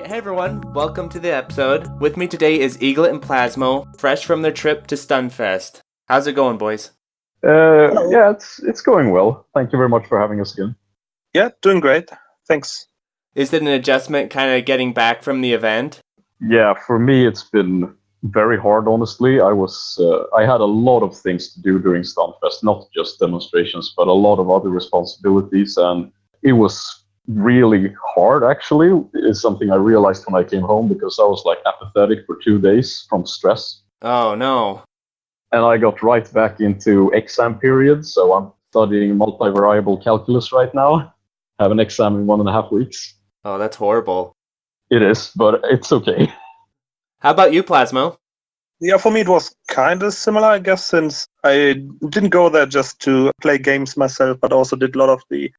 Alright, hey everyone, welcome to the episode. With me today is Eaglet and Plasmo, fresh from their trip to Stunfest. How's it going, boys? Yeah, it's going well. Thank you very much for having us again. Yeah, doing great. Thanks. Is it an adjustment kind of getting back from the event? Yeah, for me it's been very hard, honestly. I had a lot of things to do during Stunfest, not just demonstrations, but a lot of other responsibilities, and it was really hard, actually. It's something I realized when I came home, because I was apathetic for 2 days from stress. Oh no. And I got right back into exam period, so I'm studying multivariable calculus right now. I have an exam in 1.5 weeks. Oh, that's horrible. It is, but it's okay. How about you, Plasmo? Yeah, for me it was kind of similar, I guess, since I didn't go there just to play games myself, but also did a lot of the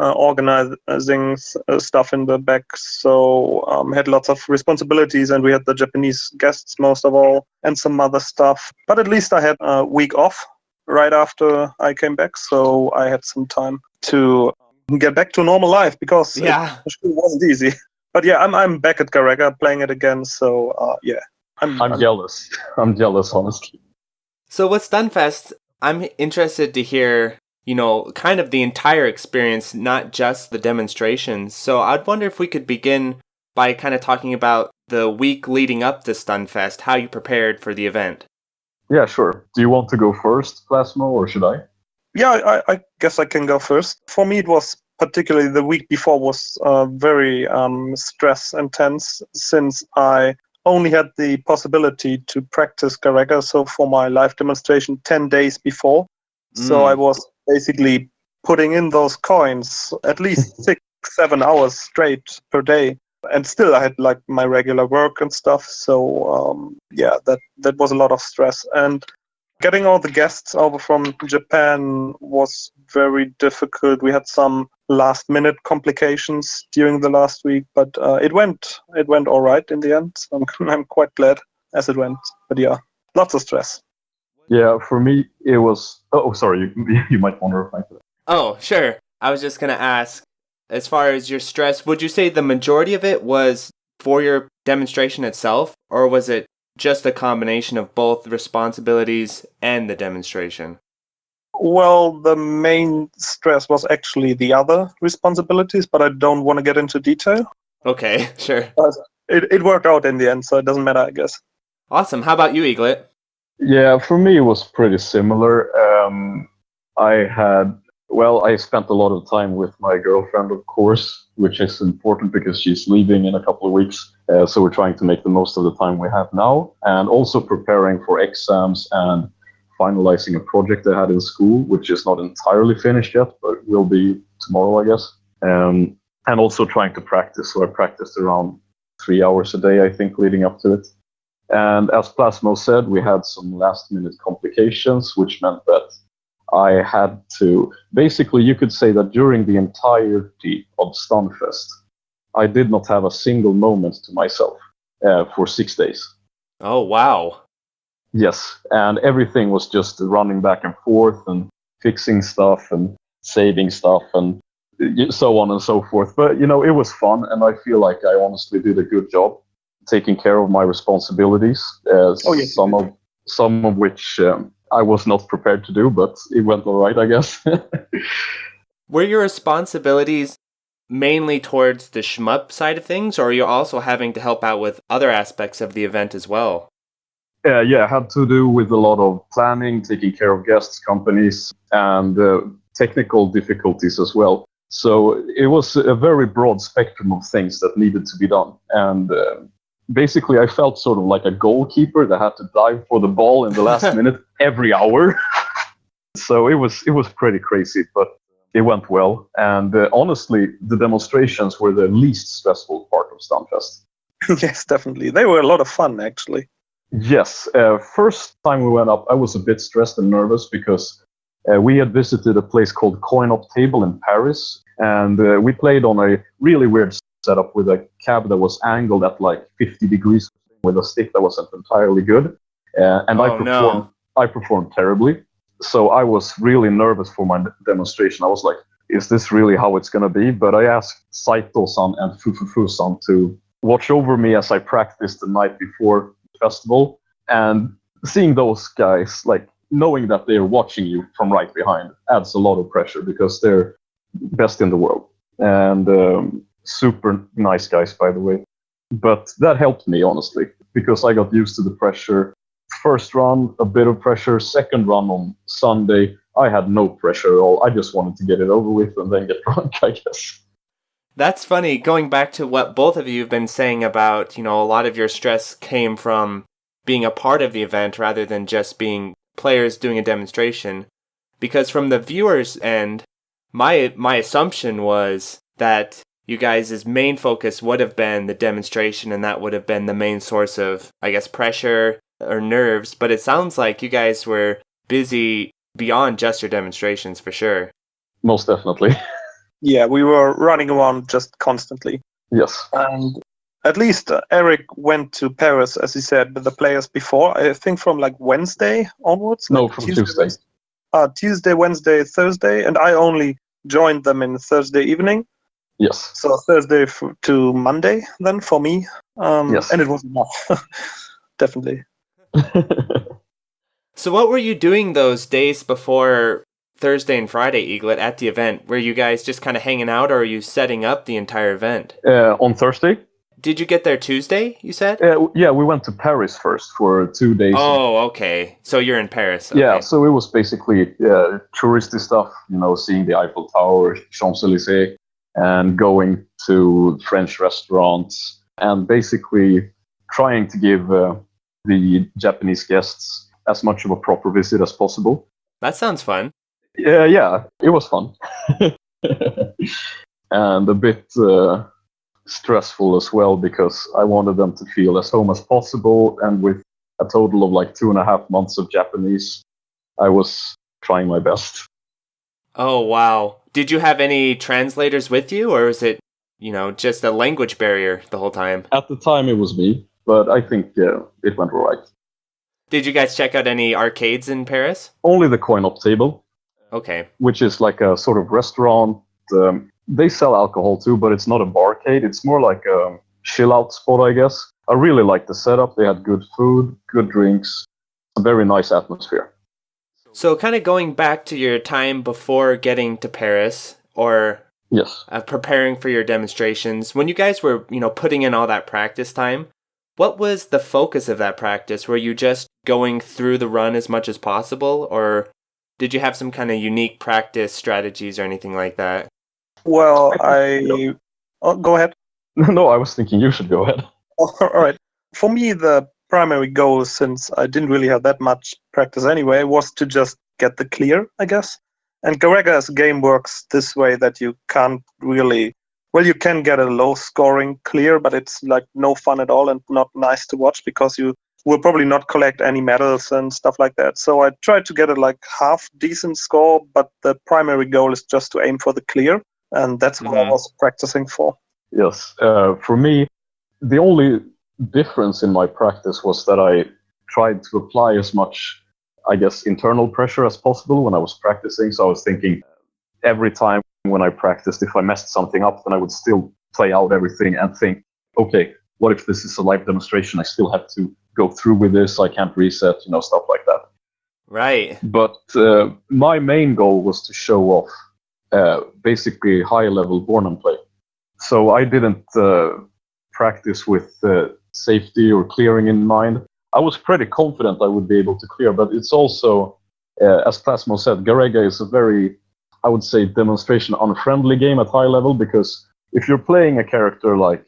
organizing stuff in the back. So had lots of responsibilities, and we had the Japanese guests most of all, and some other stuff. But at least I had a week off right after I came back, so I had some time to get back to normal life, because it wasn't easy. But yeah, I'm back at Garegga playing it again, so yeah. I'm jealous. I'm jealous, honestly. So with Stunfest, I'm interested to hear, kind of the entire experience, not just the demonstrations. So I'd wonder if we could begin by kind of talking about the week leading up to Stunfest, how you prepared for the event. Yeah, sure. Do you want to go first, Plasmo, or should I? Yeah, I guess I can go first. For me, it was particularly the week before was very stress intense, since I only had the possibility to practice Garegga, so for my live demonstration 10 days before. So I was basically putting in those coins at least 6-7 hours straight per day. And still I had my regular work and stuff. So yeah, that was a lot of stress. And getting all the guests over from Japan was very difficult. We had some last-minute complications during the last week, but it went all right in the end. I'm quite glad as it went. But yeah, lots of stress. Yeah, for me it was. Oh, sorry, you might want to reply to that. Oh, sure. I was just gonna ask, as far as your stress, would you say the majority of it was for your demonstration itself, or was it just a combination of both responsibilities and the demonstration? Well, the main stress was actually the other responsibilities, but I don't want to get into detail. Okay, sure. But it worked out in the end, so it doesn't matter, I guess. Awesome. How about you, Eaglet? Yeah, for me it was pretty similar. I spent a lot of time with my girlfriend, of course, which is important because she's leaving in a couple of weeks. So we're trying to make the most of the time we have now, and also preparing for exams and finalizing a project I had in school, which is not entirely finished yet, but will be tomorrow, I guess. And also trying to practice. So I practiced around 3 hours a day, I think, leading up to it. And as Plasmo said, we had some last-minute complications, which meant that I had to... Basically, you could say that during the entirety of Stunfest, I did not have a single moment to myself for 6 days. Oh, wow. Yes, and everything was just running back and forth and fixing stuff and saving stuff and so on and so forth. But, it was fun, and I feel like I honestly did a good job taking care of my responsibilities. Yes. Some of which I was not prepared to do, but it went all right, I guess. Were your responsibilities mainly towards the shmup side of things, or are you also having to help out with other aspects of the event as well? Yeah, it had to do with a lot of planning, taking care of guests, companies, and technical difficulties as well. So it was a very broad spectrum of things that needed to be done. And basically, I felt sort of like a goalkeeper that had to dive for the ball in the last minute every hour. So it was pretty crazy, but it went well. And honestly, the demonstrations were the least stressful part of Stunfest. Yes, definitely. They were a lot of fun, actually. Yes. First time we went up, I was a bit stressed and nervous because we had visited a place called Coin Op Table in Paris, and we played on a really weird setup with a cab that was angled at 50 degrees with a stick that wasn't entirely good. And I performed terribly. So I was really nervous for my demonstration. I was like, is this really how it's going to be? But I asked Saito-san and Fufufu-san to watch over me as I practiced the night before the festival. And seeing those guys, like knowing that they're watching you from right behind, adds a lot of pressure because they're best in the world. And super nice guys, by the way. But that helped me, honestly, because I got used to the pressure. First run, a bit of pressure. Second run on Sunday, I had no pressure at all. I just wanted to get it over with and then get drunk, I guess. That's funny. Going back to what both of you have been saying about, a lot of your stress came from being a part of the event rather than just being players doing a demonstration. Because from the viewers' end, my assumption was that you guys' main focus would have been the demonstration, and that would have been the main source of, I guess, pressure or nerves. But it sounds like you guys were busy beyond just your demonstrations, for sure. Most definitely. Yeah, we were running around just constantly. Yes. And at least Eric went to Paris, as he said, with the players before. I think from like Wednesday onwards. No, like from Tuesday. Tuesday, Wednesday, Thursday, and I only joined them in Thursday evening. Yes. So Thursday to Monday then for me. Yes. And it was enough. Definitely. So what were you doing those days before Thursday and Friday, Eaglet, at the event? Were you guys just kind of hanging out, or are you setting up the entire event? On Thursday? Did you get there Tuesday, you said? Yeah, we went to Paris first for 2 days. Oh, okay. So you're in Paris. Okay. Yeah, so it was basically touristy stuff, seeing the Eiffel Tower, Champs-Élysées, and going to French restaurants, and basically trying to give the Japanese guests as much of a proper visit as possible. That sounds fun. Yeah, it was fun. And a bit stressful as well, because I wanted them to feel as home as possible, and with a total of like 2.5 months of Japanese, I was trying my best. Oh, wow. Did you have any translators with you, or is it, just a language barrier the whole time? At the time, it was me, but I think it went all right. Did you guys check out any arcades in Paris? Only the coin-op table. Okay. Which is like a sort of restaurant. They sell alcohol too, but it's not a barcade. It's more like a chill-out spot, I guess. I really liked the setup. They had good food, good drinks, a very nice atmosphere. So kind of going back to your time before getting to Paris, or yes, preparing for your demonstrations, when you guys were, putting in all that practice time, what was the focus of that practice? Were you just going through the run as much as possible, or did you have some kind of unique practice strategies or anything like that? Well, go ahead. No, I was thinking you should go ahead. All right. For me, the primary goal, since I didn't really have that much practice anyway, was to just get the clear, I guess. And Garegga's game works this way that you can't really... Well, you can get a low-scoring clear, but it's like no fun at all and not nice to watch, because you will probably not collect any medals and stuff like that. So I tried to get a like half-decent score, but the primary goal is just to aim for the clear, and that's what I was practicing for. Yes. For me, the only difference in my practice was that I tried to apply as much, I guess, internal pressure as possible when I was practicing. So I was thinking every time when I practiced, if I messed something up, then I would still play out everything and think, okay, what if this is a live demonstration? I still have to go through with this. I can't reset, stuff like that. Right. But my main goal was to show off basically high-level Bornham play. So I didn't practice with safety or clearing in mind. I was pretty confident I would be able to clear, but it's also, as Plasmo said, Garegga is a very, I would say, demonstration unfriendly game at high level, because if you're playing a character like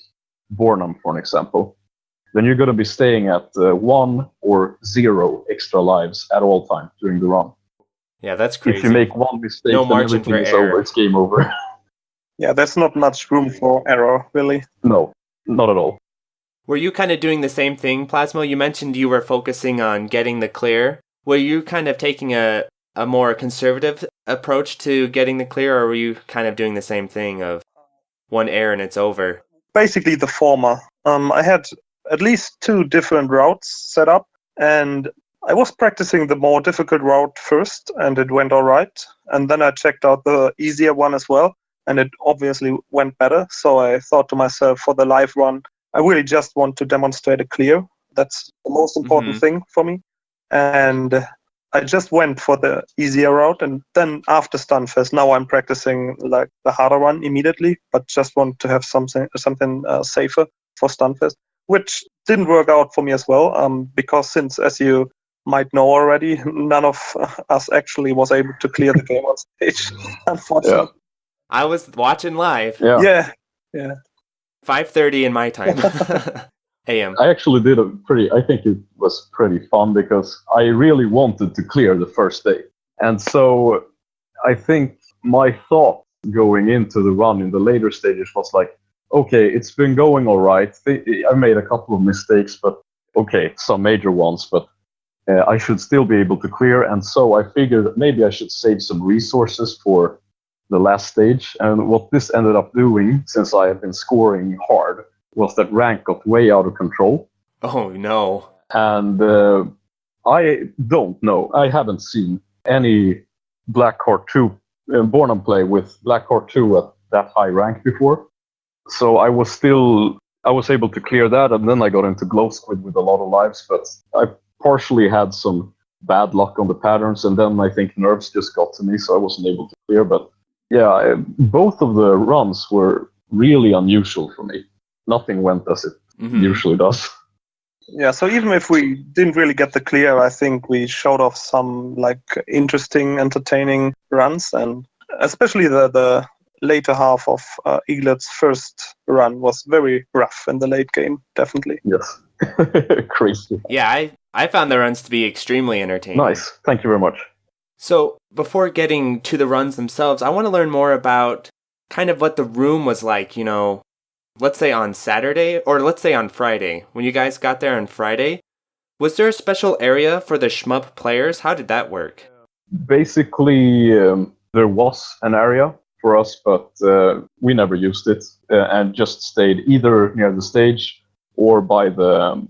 Bornham, for an example, then you're going to be staying at 1 or 0 extra lives at all times during the run. Yeah, that's crazy. If you make one mistake, no then margin everything for is error. over. It's game over. Yeah, there's not much room for error, really. No, not at all. Were you kind of doing the same thing, Plasmo? You mentioned you were focusing on getting the clear. Were you kind of taking a more conservative approach to getting the clear, or were you kind of doing the same thing of one error and it's over? Basically the former. I had at least 2 different routes set up, and I was practicing the more difficult route first, and it went all right. And then I checked out the easier one as well, and it obviously went better. So I thought to myself, for the live run, I really just want to demonstrate a clear. That's the most important thing for me. And I just went for the easier route, and then after Stunfest, now I'm practicing like the harder one immediately, but just want to have something safer for Stunfest, which didn't work out for me as well, because since, as you might know already, none of us actually was able to clear the game on stage, unfortunately. Yeah. I was watching live. Yeah. 5:30 in my time. AM. I actually did I think it was pretty fun because I really wanted to clear the first day. And so I think my thought going into the run in the later stages was like, okay, it's been going all right. I made a couple of mistakes, but okay, some major ones, but I should still be able to clear. And so I figured that maybe I should save some resources for the last stage. And what this ended up doing, since I had been scoring hard, was that rank got way out of control. Oh, no. And I don't know. I haven't seen any Blackheart 2 Born and play with Blackheart 2 at that high rank before. So I was able to clear that, and then I got into Glow Squid with a lot of lives, but I partially had some bad luck on the patterns, and then I think nerves just got to me, so I wasn't able to clear. But yeah, both of the runs were really unusual for me. Nothing went as it usually does. Yeah, so even if we didn't really get the clear, I think we showed off some like interesting, entertaining runs, and especially the later half of Eaglet's first run was very rough in the late game, definitely. Yes. Crazy. Yeah, I found the runs to be extremely entertaining. Nice. Thank you very much. So, before getting to the runs themselves, I want to learn more about kind of what the room was like, let's say on Saturday, or let's say on Friday. When you guys got there on Friday, was there a special area for the Shmup players? How did that work? Basically, there was an area for us, but we never used it, and just stayed either near the stage or by the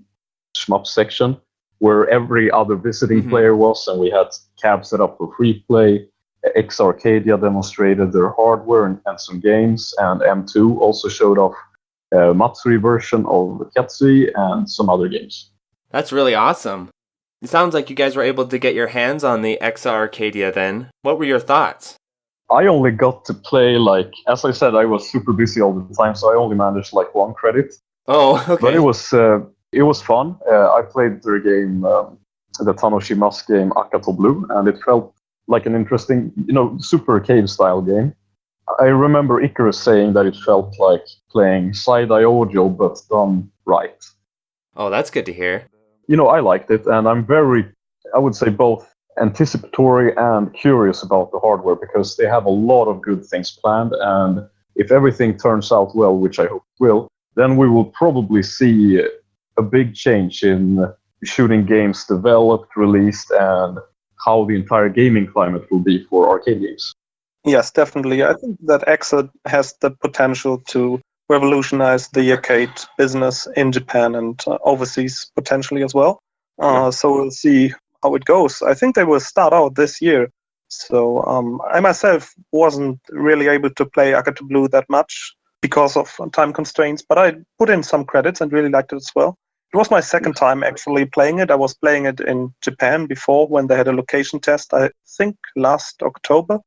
Shmup section, where every other visiting player was, and we had cabs set up for free play. EXA Arcadia demonstrated their hardware and some games, and M2 also showed off a Matsuri version of Ketsui and some other games. That's really awesome. It sounds like you guys were able to get your hands on the EXA Arcadia then. What were your thoughts? I only got to play, as I said, I was super busy all the time, so I only managed 1 credit. Oh, okay. But it was fun. I played their game, the Tanoshimasu game, Akato Blue, and it felt like an interesting, super cave-style game. I remember Icarus saying that it felt like playing side-eye audio, but done right. Oh, that's good to hear. I liked it, and I'm very, I would say, both anticipatory and curious about the hardware, because they have a lot of good things planned, and if everything turns out well, which I hope it will, then we will probably see a big change in shooting games developed, released, and how the entire gaming climate will be for arcade games. Yes, definitely. I think that EXA has the potential to revolutionize the arcade business in Japan and overseas potentially as well. So we'll see how it goes. I think they will start out this year. So I myself wasn't really able to play Akato Blue that much because of time constraints, but I put in some credits and really liked it as well. It was my second time actually playing it. I was playing it in Japan before when they had a location test, I think last October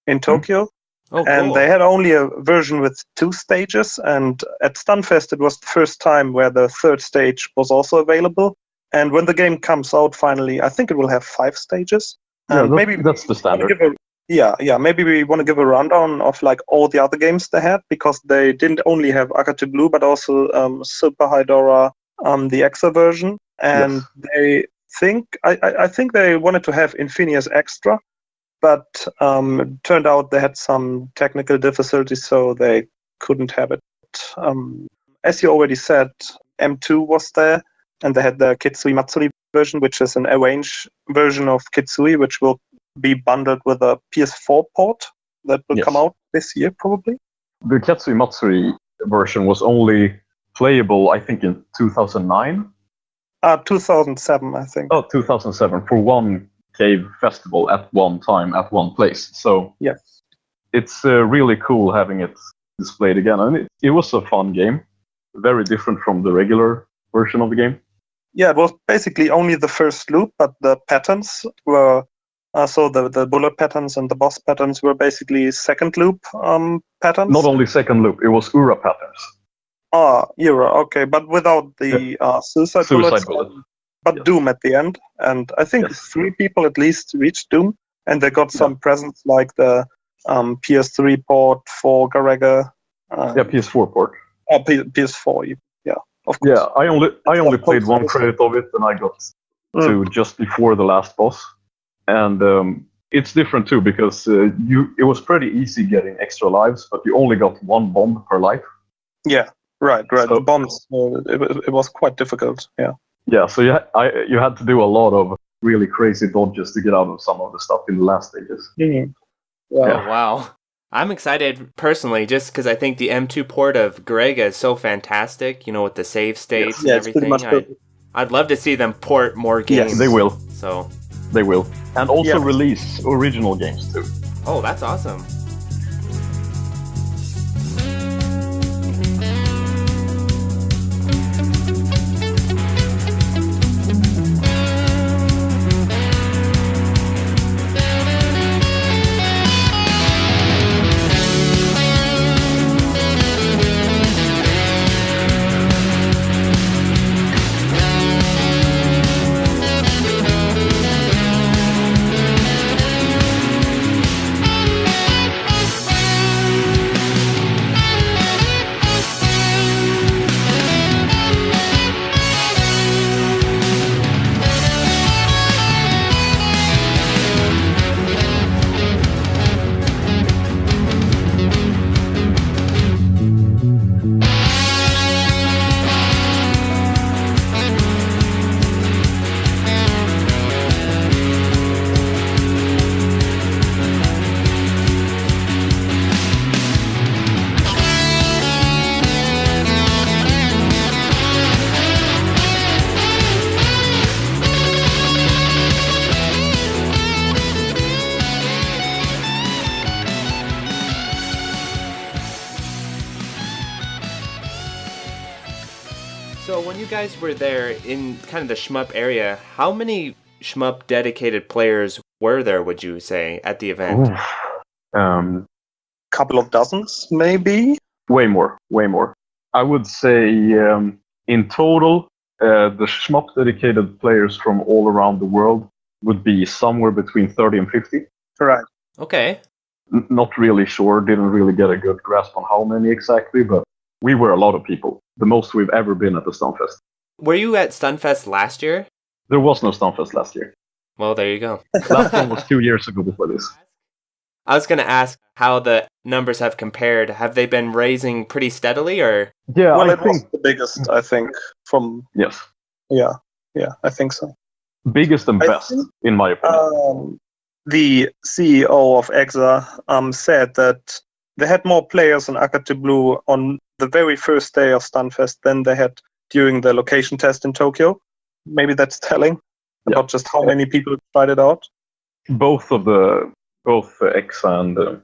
in Tokyo. Oh, cool. And they had only a version with 2 stages. And at Stunfest, it was the first time where the third stage was also available. And when the game comes out finally, I think it will have 5 stages. And maybe that's the standard. Maybe we want to give a rundown of all the other games they had, because they didn't only have Akato Blue, but also Super Hydora, the EXA version. And they think, I think they wanted to have Infinius Extra, but it turned out they had some technical difficulties, so they couldn't have it. As you already said, M2 was there, and they had the Kitsui Matsuri version, which is an arranged version of Kitsui, which will be bundled with a PS4 port that will come out this year, probably. The Kitsui Matsuri version was only playable, I think, in 2009? 2007, I think. Oh, 2007, for one cave festival at one time, at one place. So it's really cool having it displayed again. And it was a fun game. very different from the regular version of the game. Yeah, it was basically only the first loop, but the patterns were so the bullet patterns and the boss patterns were basically second loop patterns. Not only second loop, it was URA patterns. Era, okay, but without the suicide bullets, bullet. but Yes. Doom at the end. And I think Yes. 3 people at least reached Doom, and they got some presents like the PS3 port for Garegga. PS4 port. PS4, yeah, of course. Yeah, I only played one credit of it, and I got to just before the last boss. And it's different too because it was pretty easy getting extra lives, but you only got 1 bomb per life. Yeah, right. So, the bombs, it was quite difficult. Yeah. Yeah, so you had to do a lot of really crazy dodges to get out of some of the stuff in the last stages. Mm-hmm. Yeah. Oh, wow. I'm excited personally just because I think the M2 port of Garegga is so fantastic, with the save states and everything. I'd love to see them port more games. Yes, they will. So they will. And also release original games too. Oh, that's awesome. So when you guys were there in kind of the shmup area, how many shmup dedicated players were there, would you say, at the event? Couple of dozens, maybe? Way more. I would say in total, the shmup dedicated players from all around the world would be somewhere between 30 and 50. Right. Okay. Not really sure, didn't really get a good grasp on how many exactly, but we were a lot of people. The most we've ever been at the Stunfest. Were you at Stunfest last year? There was no Stunfest last year. Well, there you go. Last one was 2 years ago before this. I was going to ask how the numbers have compared. Have they been raising pretty steadily, or? Yeah, well, I it think was the biggest, I think, from... Yes. Yeah, I think so. Biggest and best, in my opinion. The CEO of EXA said that they had more players in Arcadia Blue on the very first day of Stunfest than they had during the location test in Tokyo. Maybe that's telling about just how many people tried it out. Both EXA and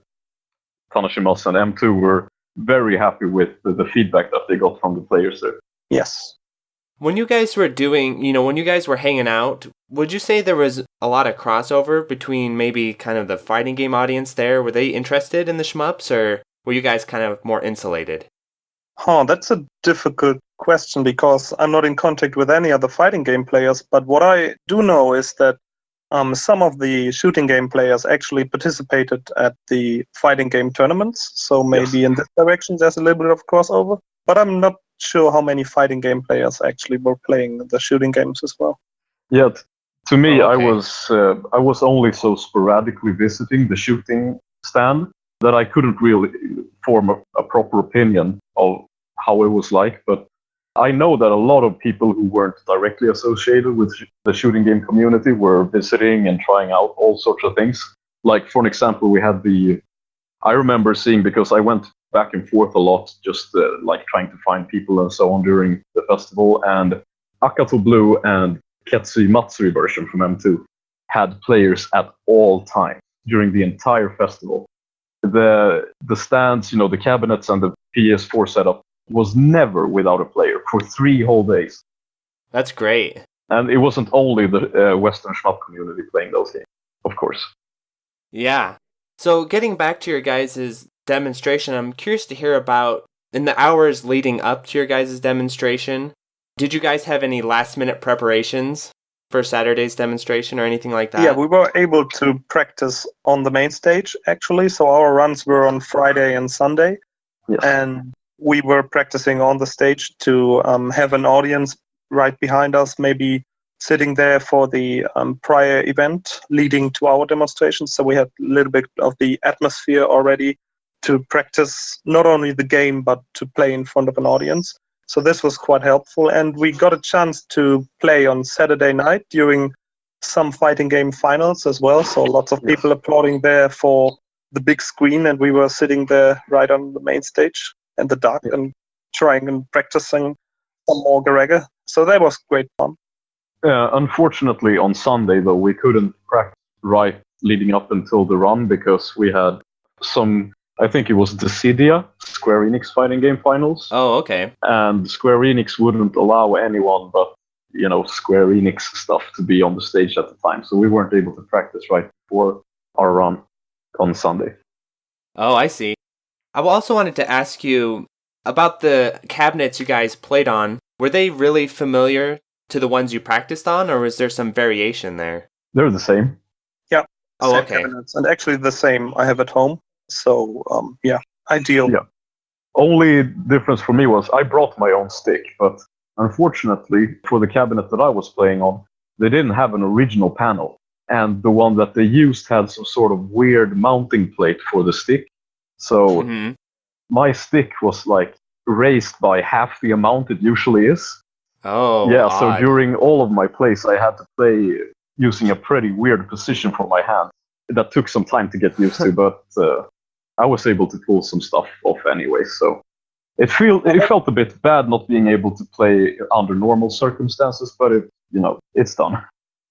Tanashimas and M2 were very happy with the feedback that they got from the players there. Yes. When you guys were doing, when you guys were hanging out, would you say there was a lot of crossover between maybe kind of the fighting game audience there? Were they interested in the shmups, or were you guys kind of more insulated? That's a difficult question because I'm not in contact with any other fighting game players, but what I do know is that some of the shooting game players actually participated at the fighting game tournaments, so maybe in this direction there's a little bit of crossover, but I'm not sure how many fighting game players actually were playing the shooting games as well. Yeah, to me, okay. I was only so sporadically visiting the shooting stand that I couldn't really form a proper opinion of how it was like, but I know that a lot of people who weren't directly associated with the shooting game community were visiting and trying out all sorts of things. Like, for an example, I remember seeing, because I went back and forth a lot, just like trying to find people and so on during the festival, and Akato Blue and Ketsui Matsuri version from M2 had players at all times during the entire festival. The stands, the cabinets and the PS4 setup was never without a player for 3 whole days. That's great. And it wasn't only the Western Shmup community playing those games, of course. Yeah. So getting back to your guys' demonstration, I'm curious to hear about, in the hours leading up to your guys' demonstration, did you guys have any last-minute preparations for Saturday's demonstration or anything like that? Yeah, we were able to practice on the main stage, actually. So our runs were on Friday and Sunday. Yes. And we were practicing on the stage to have an audience right behind us, maybe sitting there for the prior event leading to our demonstration. So we had a little bit of the atmosphere already to practice not only the game, but to play in front of an audience. So this was quite helpful. And we got a chance to play on Saturday night during some fighting game finals as well. So lots of people applauding there for the big screen. And we were sitting there right on the main stage in the dark and trying and practicing some more Garegga. So that was great fun. Unfortunately, on Sunday, though, we couldn't practice right leading up until the run because we had some, I think it was Dissidia, Square Enix fighting game finals. Oh, okay. And Square Enix wouldn't allow anyone but, Square Enix stuff to be on the stage at the time. So we weren't able to practice right before our run on Sunday. Oh, I see. I also wanted to ask you about the cabinets you guys played on. Were they really familiar to the ones you practiced on, or was there some variation there? They're the same. Yeah. Oh, same okay. Cabinets. And actually the same I have at home. So, ideal. Yeah. Only difference for me was I brought my own stick, but unfortunately for the cabinet that I was playing on, they didn't have an original panel. And the one that they used had some sort of weird mounting plate for the stick. So my stick was like raised by half the amount it usually is. Oh, yeah. odd. So during all of my plays, I had to play using a pretty weird position for my hand. That took some time to get used to, but I was able to pull some stuff off anyway. So it felt a bit bad not being able to play under normal circumstances, but it's done.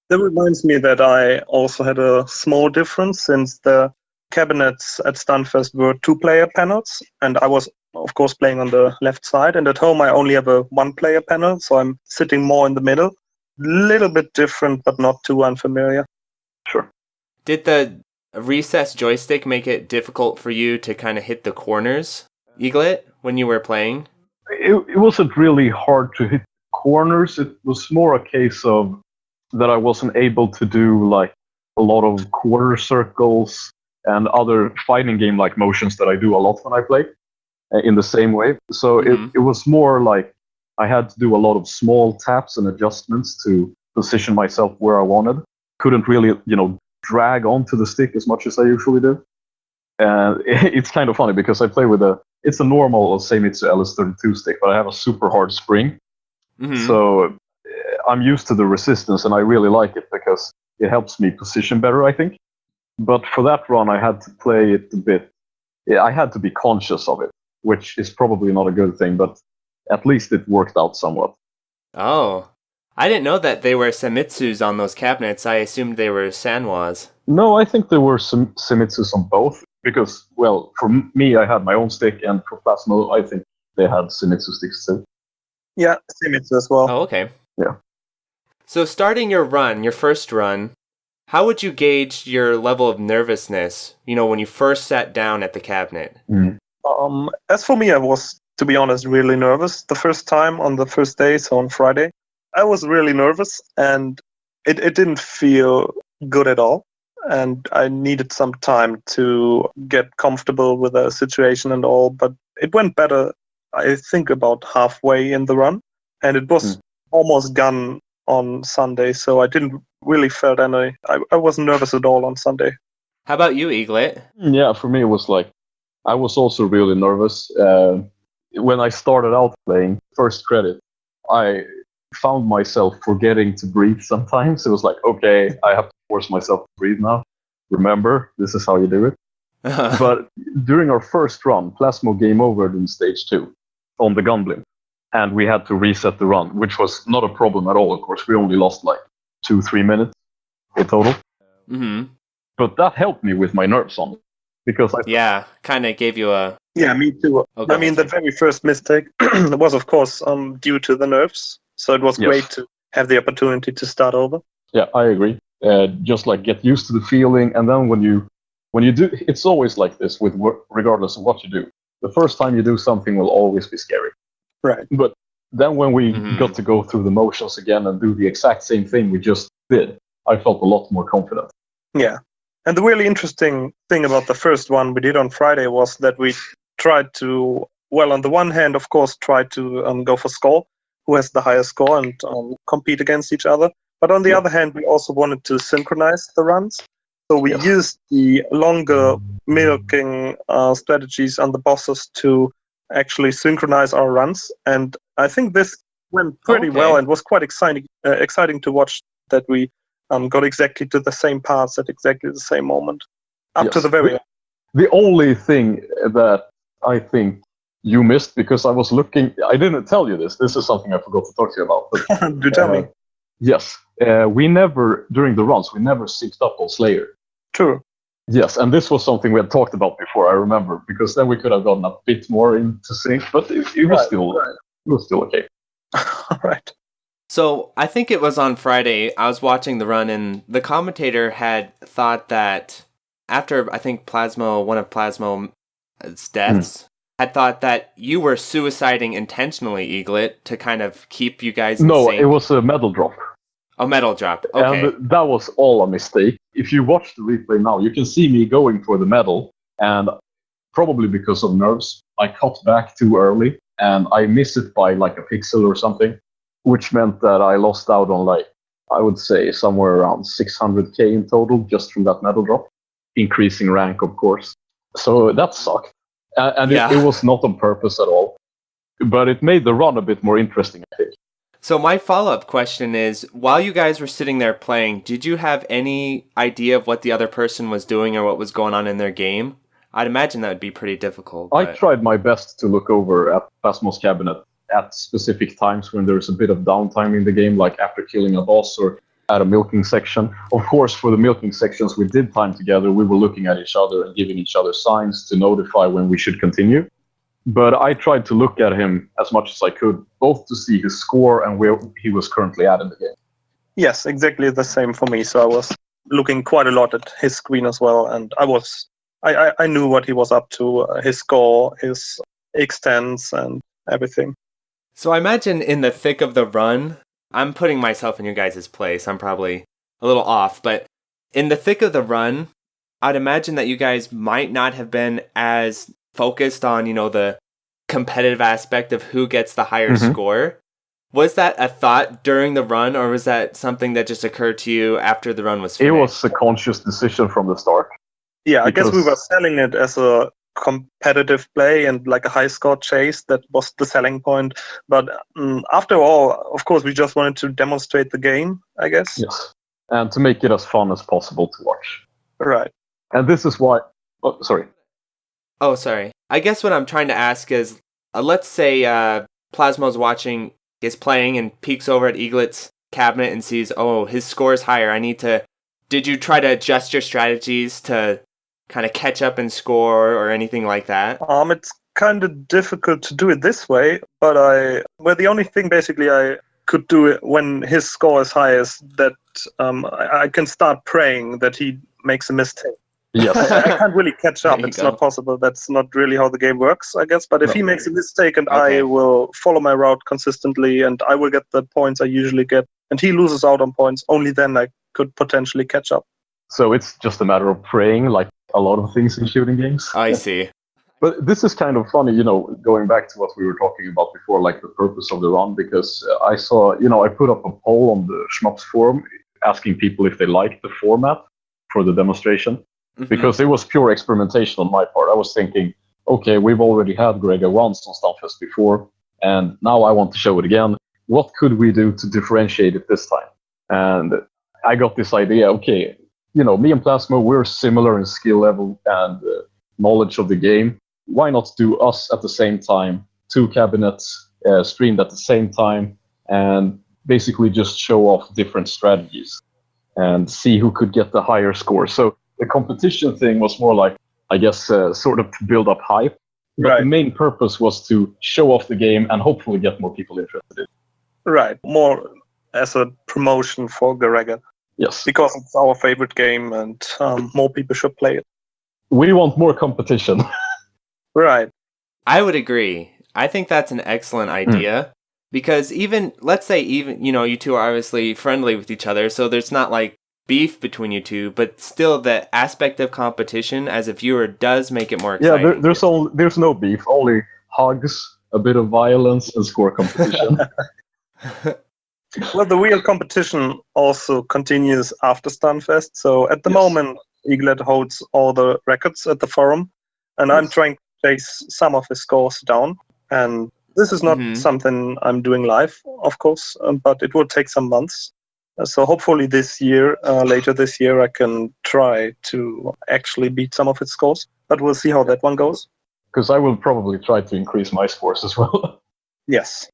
That reminds me that I also had a small difference since the cabinets at Stunfest were 2-player panels, and I was, of course, playing on the left side. And at home, I only have a 1-player panel, so I'm sitting more in the middle. Little bit different, but not too unfamiliar. Sure. Did the recessed joystick make it difficult for you to kind of hit the corners, Eaglet, when you were playing? It wasn't really hard to hit corners. It was more a case of that I wasn't able to do like a lot of quarter circles and other fighting game-like motions that I do a lot when I play in the same way. So it was more like I had to do a lot of small taps and adjustments to position myself where I wanted. Couldn't really, drag onto the stick as much as I usually do. And it's kind of funny because I play with it's a normal Seimitsu LS32 stick, but I have a super hard spring. So I'm used to the resistance and I really like it because it helps me position better, I think. But for that run, I had to play it a bit. I had to be conscious of it, which is probably not a good thing, but at least it worked out somewhat. Oh. I didn't know that they were Seimitsus on those cabinets. I assumed they were Sanwas. No, I think there were some Seimitsus on both. Because, well, for me, I had my own stick, and for Plasmo, I think they had Seimitsu sticks too. Yeah, Seimitsu as well. Oh, okay. Yeah. So starting your first run, how would you gauge your level of nervousness, when you first sat down at the cabinet? As for me, I was, to be honest, really nervous the first time on the first day, so on Friday. I was really nervous, and it didn't feel good at all. And I needed some time to get comfortable with the situation and all, but it went better, I think, about halfway in the run. And it was almost gone on Sunday, so I didn't really felt any. I wasn't nervous at all on Sunday. How about you, Eaglet? Yeah, for me it was like, I was also really nervous. When I started out playing, first credit, I found myself forgetting to breathe sometimes. It was like, okay, I have to force myself to breathe now. Remember, this is how you do it. But during our first run, Plasmo game over in stage 2 on the gun blimp. And we had to reset the run, which was not a problem at all, of course. We only lost like 2-3 minutes in total. But that helped me with my nerves on it. because kind of gave you a... Yeah, me too. Okay. I mean, the very first mistake was, of course, due to the nerfs. So it was great to have the opportunity to start over. Yeah, I agree. Just like get used to the feeling, and then when you do, it's always like this with regardless of what you do. The first time you do something will always be scary. Right. But then when we got to go through the motions again and do the exact same thing we just did, I felt a lot more confident. Yeah. And the really interesting thing about the first one we did on Friday was that we tried to, well, on the one hand, of course, try to go for score, who has the highest score, and compete against each other. But on the other hand, we also wanted to synchronize the runs. So we used the longer milking strategies on the bosses to actually synchronize our runs. And I think this went pretty well and was quite exciting to watch that we got exactly to the same parts at exactly the same moment, up to the very end. The only thing that I think you missed, because I was looking, I didn't tell you this. This is something I forgot to talk to you about. But, do tell me. Yes, we never, during the runs, we never synced up on Slayer. True. Yes, and this was something we had talked about before, I remember, because then we could have gotten a bit more into sync, but it was still okay. All right. So I think it was on Friday, I was watching the run, and the commentator had thought that after, I think, one of Plasmo's deaths, had thought that you were suiciding intentionally, Eaglet, to kind of keep you guys in sync. No, it was a medal drop. A medal drop, okay. And that was all a mistake. If you watch the replay now, you can see me going for the medal, and probably because of nerves, I cut back too early, and I missed it by like a pixel or something, which meant that I lost out on, like, I would say somewhere around 600k in total just from that medal drop, increasing rank, of course. So that sucked. And it was not on purpose at all, but it made the run a bit more interesting, I think. So my follow-up question is, while you guys were sitting there playing, did you have any idea of what the other person was doing or what was going on in their game? I'd imagine that would be pretty difficult. I tried my best to look over at Plasmo's cabinet at specific times when there's a bit of downtime in the game, like after killing a boss or at a milking section. Of course, for the milking sections we did time together, we were looking at each other and giving each other signs to notify when we should continue. But I tried to look at him as much as I could, both to see his score and where he was currently at in the game. Yes, exactly the same for me. So I was looking quite a lot at his screen as well, and I knew what he was up to, his score, his extents, and everything. So I imagine in the thick of the run, I'm putting myself in your guys' place. I'm probably a little off, but in the thick of the run, I'd imagine that you guys might not have been as focused on, the competitive aspect of who gets the higher score. Was that a thought during the run, or was that something that just occurred to you after the run was finished? It was a conscious decision from the start. Yeah, I guess we were selling it as a competitive play and like a high score chase. That was the selling point. But after all, of course, we just wanted to demonstrate the game, I guess. Yes, and to make it as fun as possible to watch. Right. And this is why... Oh, sorry. Oh, sorry. I guess what I'm trying to ask is, let's say Plasmo's is playing and peeks over at Eaglet's cabinet and sees, oh, his score is higher. Did you try to adjust your strategies to kind of catch up and score or anything like that? It's kind of difficult to do it this way, but the only thing basically I could do it when his score is high is that I can start praying that he makes a mistake. Yes. I can't really catch up. It's not possible. That's not really how the game works, I guess. But if he makes a mistake and I will follow my route consistently and I will get the points I usually get, and he loses out on points, only then I could potentially catch up. So it's just a matter of praying, like a lot of things in shooting games. I see. But this is kind of funny, going back to what we were talking about before, like the purpose of the run, because I saw, I put up a poll on the Shmups forum asking people if they liked the format for the demonstration. Because it was pure experimentation on my part. I was thinking, okay, we've already had Garegga once on Stunfest before, and now I want to show it again. What could we do to differentiate it this time? And I got this idea, okay, me and Plasmo, we're similar in skill level and knowledge of the game. Why not do us at the same time, 2 cabinets streamed at the same time, and basically just show off different strategies and see who could get the higher score. So the competition thing was more like, I guess, sort of to build up hype. But the main purpose was to show off the game and hopefully get more people interested in it. Right, more as a promotion for Garegga. Yes. Because it's our favorite game and more people should play it. We want more competition. Right. I would agree. I think that's an excellent idea because let's say you two are obviously friendly with each other, so there's not like beef between you two, but still the aspect of competition as a viewer does make it more exciting. Yeah, there's no beef, only hugs, a bit of violence, and score competition. Well, the real competition also continues after Stunfest. So at the moment, Eaglet holds all the records at the forum, and I'm trying to chase some of his scores down. And this is not something I'm doing live, of course, but it will take some months. So hopefully later this year, I can try to actually beat some of its scores. But we'll see how that one goes. Because I will probably try to increase my scores as well. Yes.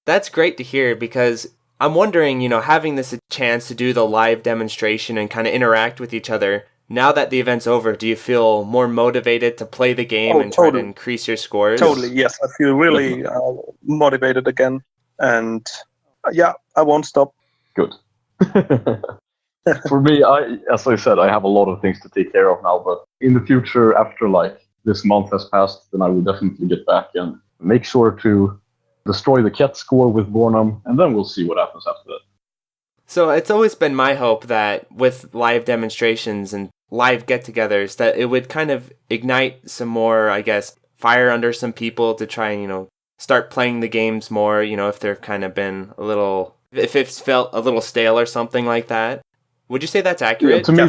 That's great to hear because I'm wondering, having this a chance to do the live demonstration and kind of interact with each other, now that the event's over, do you feel more motivated to play the game and try to increase your scores? Totally, yes. I feel really motivated again. And I won't stop. Good. For me, as I said, I have a lot of things to take care of now, but in the future, after this month has passed, then I will definitely get back and make sure to destroy the cat score with Bornham, and then we'll see what happens after that. So it's always been my hope that with live demonstrations and live get-togethers, that it would kind of ignite some more, I guess, fire under some people to try and, start playing the games more, if they've kind of been if it's felt a little stale or something like that. Would you say that's accurate? Yeah, to me,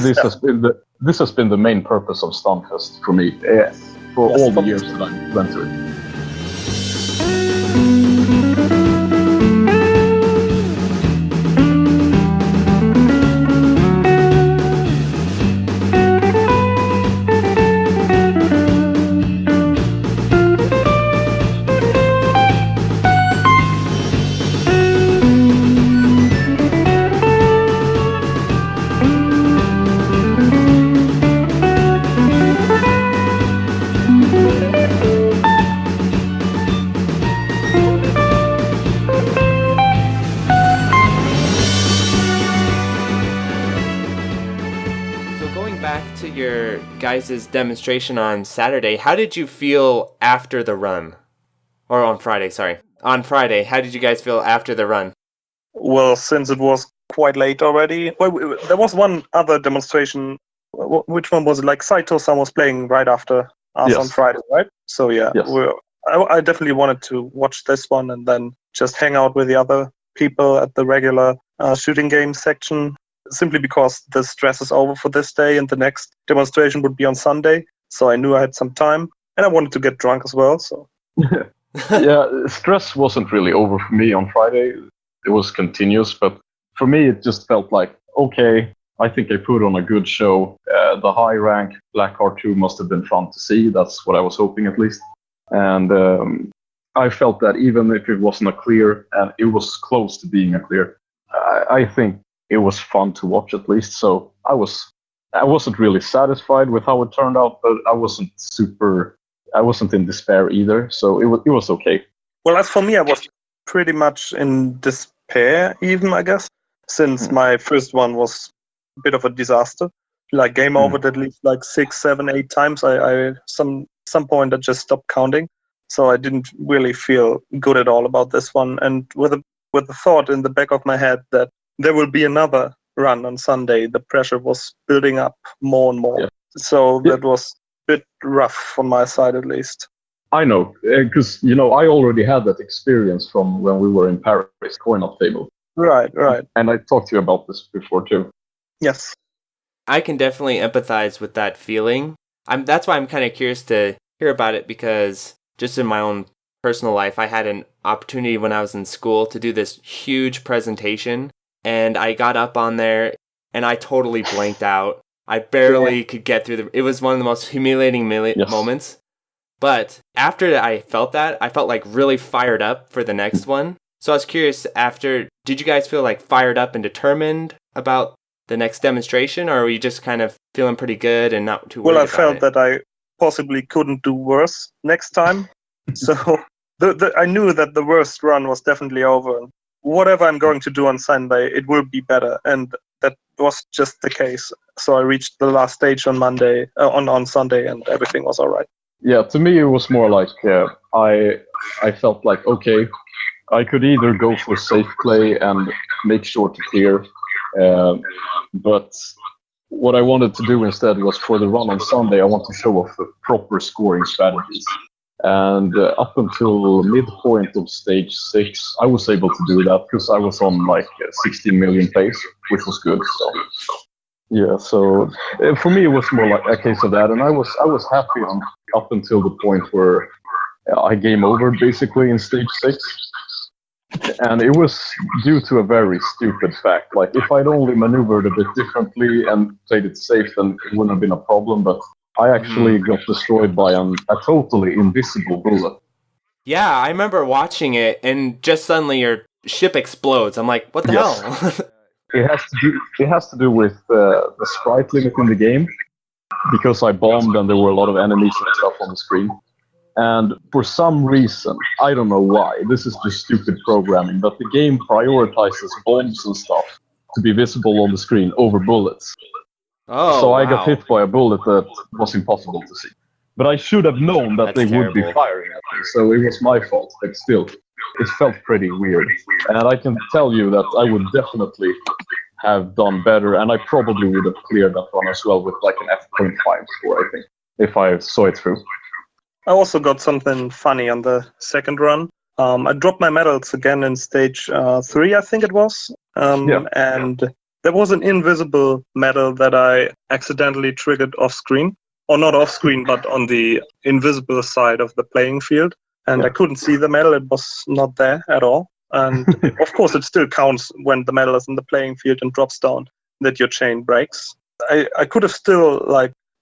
this has been the main purpose of Stunfest for me, for all the years that I went to it. Guys' demonstration on Saturday, how did you feel after the run? Or on Friday, sorry. On Friday, how did you guys feel after the run? Well, since it was quite late already, there was one other demonstration. Which one was it? Like Saito-san was playing right after us on Friday, right? So I definitely wanted to watch this one and then just hang out with the other people at the regular shooting game section. Simply because the stress is over for this day and the next demonstration would be on Sunday. So I knew I had some time and I wanted to get drunk as well. So stress wasn't really over for me on Friday. It was continuous, but for me it just felt like, okay, I think I put on a good show. The high rank Black Heart 2 must have been fun to see. That's what I was hoping at least. And I felt that even if it wasn't a clear, and it was close to being a clear, I think it was fun to watch at least. So I wasn't really satisfied with how it turned out, but I wasn't in despair either. So it was okay. Well, as for me, I was pretty much in despair even, I guess, since my first one was a bit of a disaster. Like game over at least like 6, 7, 8 times. I some point I just stopped counting. So I didn't really feel good at all about this one. And with the thought in the back of my head that there will be another run on Sunday, the pressure was building up more and more. Yeah. So that was a bit rough on my side, at least. I know, because, I already had that experience from when we were in Paris, coin-op table. Right. And I talked to you about this before, too. Yes. I can definitely empathize with that feeling. That's why I'm kind of curious to hear about it, because just in my own personal life, I had an opportunity when I was in school to do this huge presentation. And I got up on there and I totally blanked out. I barely could get through it was one of the most humiliating moments. But after I felt that, I felt like really fired up for the next one. So I was curious did you guys feel like fired up and determined about the next demonstration, or were you just kind of feeling pretty good and not too worried about it? Well, I felt that I possibly couldn't do worse next time. So I knew that the worst run was definitely over. Whatever I'm going to do on Sunday, it will be better, and that was just the case. So I reached the last stage on Monday, on Sunday, and everything was all right. Yeah, to me it was more like I felt like, okay, I could either go for safe play and make sure to clear, but what I wanted to do instead was for the run on Sunday, I want to show off the proper scoring strategies. And up until midpoint of stage 6, I was able to do that because I was on like 16 million pace, which was good. So yeah, so for me it was more like a case of that, and I was happy up until the point where I game over basically in stage 6. And it was due to a very stupid fact. Like, if I'd only maneuvered a bit differently and played it safe, then it wouldn't have been a problem. But I actually got destroyed by a totally invisible bullet. Yeah, I remember watching it, and just suddenly your ship explodes. I'm like, what the hell? It has to do with the sprite limit in the game, because I bombed and there were a lot of enemies and stuff on the screen. And for some reason, I don't know why, this is just stupid programming, but the game prioritizes bombs and stuff to be visible on the screen over bullets. Oh, so I wow. got hit by a bullet that was impossible to see. But I should have known that That's they would be terrible. firing at me, so it was my fault. But still, it felt pretty weird. And I can tell you that I would definitely have done better, and I probably would have cleared that one as well with like an F.5 score, I think, if I saw it through. I also got something funny on the second run. I dropped my medals again in stage 3, I think it was. And there was an invisible medal that I accidentally triggered off screen. Or not off screen, but on the invisible side of the playing field. And I couldn't see the medal. It was not there at all. And of course, it still counts when the medal is in the playing field and drops down that your chain breaks. I could have still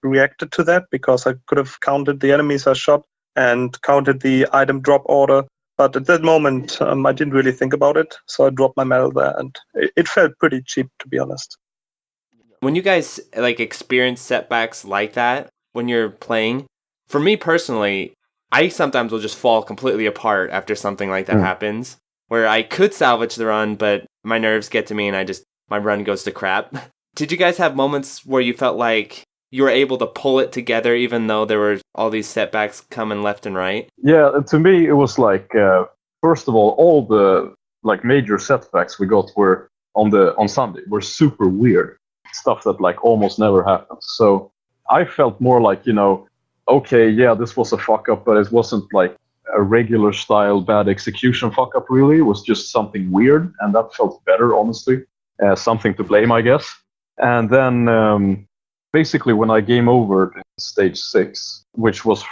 reacted to that because I could have counted the enemies I shot and counted the item drop order. But at that moment, I didn't really think about it. So I dropped my medal there, and it felt pretty cheap, to be honest. When you guys experience setbacks like that when you're playing, for me personally, I sometimes will just fall completely apart after something like that happens, where I could salvage the run, but my nerves get to me and my run goes to crap. Did you guys have moments where you felt like you were able to pull it together even though there were all these setbacks coming left and right? Yeah, to me it was like, first of all the major setbacks we got were on Sunday were super weird. Stuff that almost never happens. So I felt more like, okay, yeah, this was a fuck up, but it wasn't like a regular style bad execution fuck up really. It was just something weird, and that felt better, honestly. Something to blame, I guess. And then basically when I game over in stage 6, which was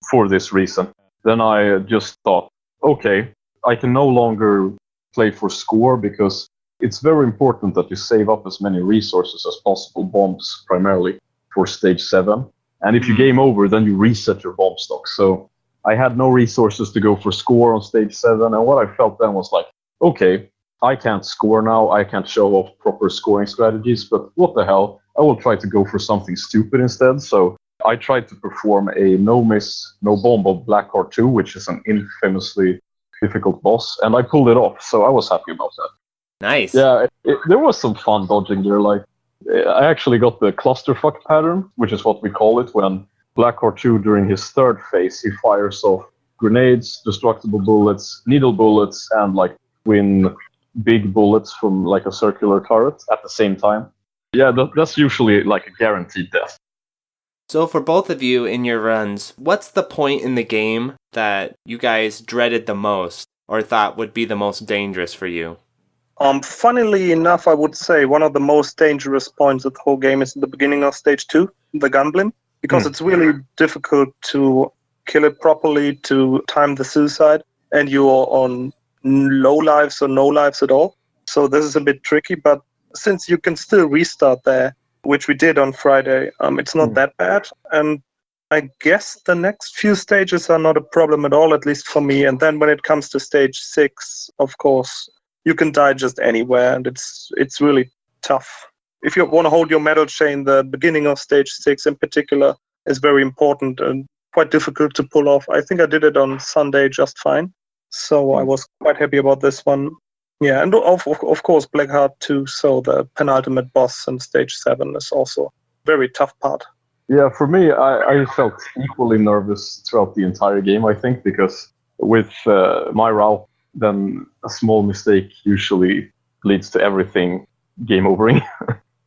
for this reason, then I just thought, okay, I can no longer play for score because it's very important that you save up as many resources as possible, bombs primarily, for stage 7. And if you game over, then you reset your bomb stock. So I had no resources to go for score on stage 7. And what I felt then was like, okay, I can't score now. I can't show off proper scoring strategies, but what the hell? I will try to go for something stupid instead. So I tried to perform a no miss, no bomb of Black Heart 2, which is an infamously difficult boss. And I pulled it off. So I was happy about that. Nice. Yeah, there was some fun dodging there. I actually got the clusterfuck pattern, which is what we call it when Blackheart 2, during his third phase, he fires off grenades, destructible bullets, needle bullets, and twin big bullets from a circular turret at the same time. Yeah, that's usually a guaranteed death. So for both of you in your runs, what's the point in the game that you guys dreaded the most or thought would be the most dangerous for you? Funnily enough, I would say one of the most dangerous points of the whole game is in the beginning of stage 2, the gun blimp, because it's really difficult to kill it properly, to time the suicide, and you're on low lives or no lives at all. So this is a bit tricky, but since you can still restart there, which we did on Friday, it's not that bad. And I guess the next few stages are not a problem at all, at least for me. And then when it comes to stage 6, of course, you can die just anywhere, and it's really tough. If you want to hold your medal chain, the beginning of stage 6 in particular, is very important and quite difficult to pull off. I think I did it on Sunday just fine. So I was quite happy about this one. Yeah, and of course Blackheart too, so the penultimate boss in stage 7 is also a very tough part. Yeah, for me, I felt equally nervous throughout the entire game, I think, because with my route, then a small mistake usually leads to everything game overing.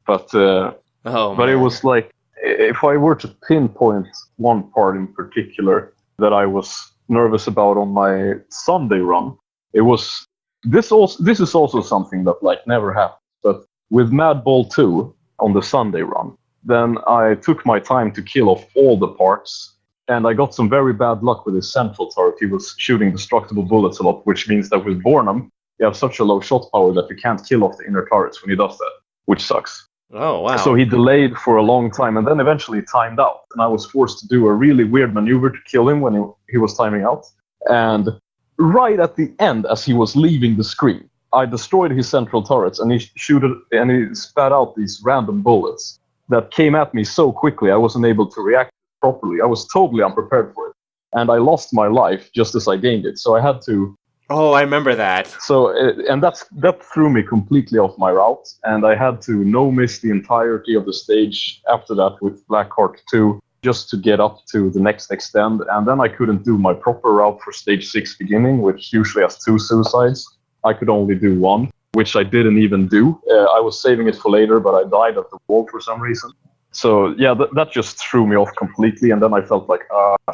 But it was like, if I were to pinpoint one part in particular that I was nervous about on my Sunday run, it was this is also something that like never happens. But with Mad Ball 2 on the Sunday run, then I took my time to kill off all the parts, and I got some very bad luck with his central turret. He was shooting destructible bullets a lot, which means that with Bornham, you have such a low shot power that you can't kill off the inner turrets when he does that, which sucks. Oh, wow. So he delayed for a long time and then eventually timed out. And I was forced to do a really weird maneuver to kill him when he was timing out. And right at the end, as he was leaving the screen, I destroyed his central turrets and he spat out these random bullets that came at me so quickly I wasn't able to react properly. I was totally unprepared for it. And I lost my life just as I gained it. So I had to... Oh, I remember that. So, and that threw me completely off my route, and I had to no-miss the entirety of the stage after that with Blackheart 2, just to get up to the next extend, and then I couldn't do my proper route for stage 6 beginning, which usually has 2 suicides. I could only do 1, which I didn't even do. I was saving it for later, but I died at the wall for some reason. So yeah, that just threw me off completely, and then I felt like,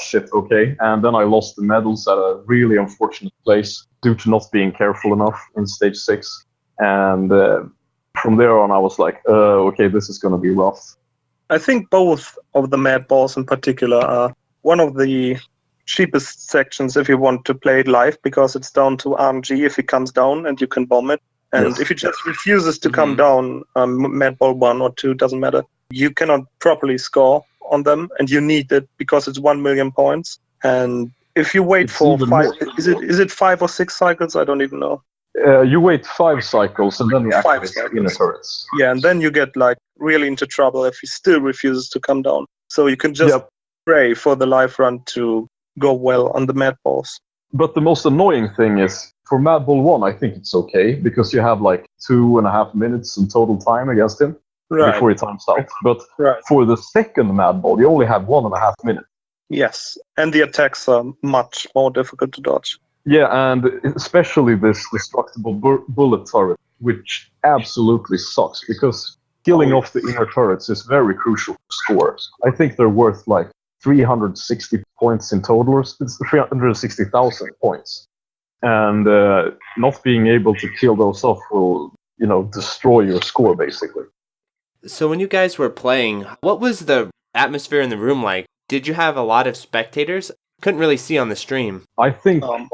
shit, okay. And then I lost the medals at a really unfortunate place due to not being careful enough in stage 6. And from there on, I was like, okay, this is going to be rough. I think both of the Mad Balls in particular are one of the cheapest sections if you want to play it live, because it's down to RNG if it comes down and you can bomb it. And Yes. if it just refuses to come down, Mad Ball 1 or 2, doesn't matter, you cannot properly score on them, and you need it because it's 1 million points. And if you wait for 5, is it 5 or 6 cycles? I don't even know. You wait 5 cycles and then you activate the inner turrets. Yeah, and then you get like really into trouble if he still refuses to come down. So you can just pray for the live run to go well on the Mad Balls. But the most annoying thing is, for Mad Ball 1, I think it's okay, because you have like 2.5 minutes in total time against him before he times out. But for the second Mad Ball, you only have 1.5 minutes. Yes, and the attacks are much more difficult to dodge. Yeah, and especially this destructible bullet turret, which absolutely sucks, because killing off the inner turrets is very crucial for scores. I think they're worth like 360 points in total, or 360,000 points. And not being able to kill those off will, destroy your score, basically. So when you guys were playing, what was the atmosphere in the room like? Did you have a lot of spectators? Couldn't really see on the stream. I think on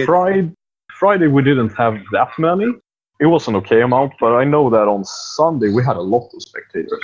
Friday we didn't have that many. It was an okay amount, but I know that on Sunday we had a lot of spectators.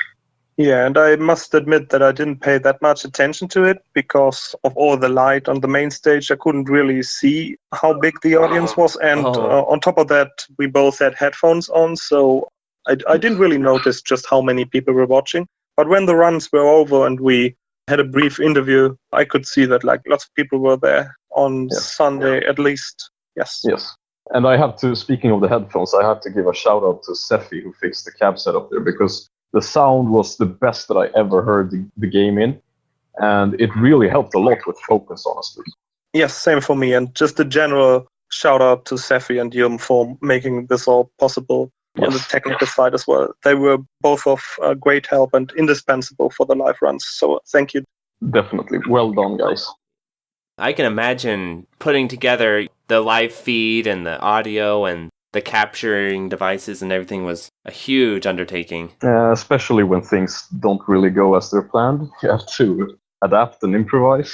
Yeah, and I must admit that I didn't pay that much attention to it because of all the light on the main stage. I couldn't really see how big the audience was, and on top of that, we both had headphones on, so I didn't really notice just how many people were watching. But when the runs were over and we had a brief interview, I could see that like lots of people were there on Sunday at least. Yes. Yes. And I have to, speaking of the headphones, I have to give a shout out to Sephi, who fixed the cab setup there, because the sound was the best that I ever heard the game in, and it really helped a lot with focus, honestly. Yes, same for me, and just a general shout out to Sephi and Yum for making this all possible on the technical side as well. They were both of great help and indispensable for the live runs, so thank you. Definitely. Well done, guys. I can imagine putting together the live feed and the audio and the capturing devices and everything was a huge undertaking. Especially when things don't really go as they're planned. You have to adapt and improvise.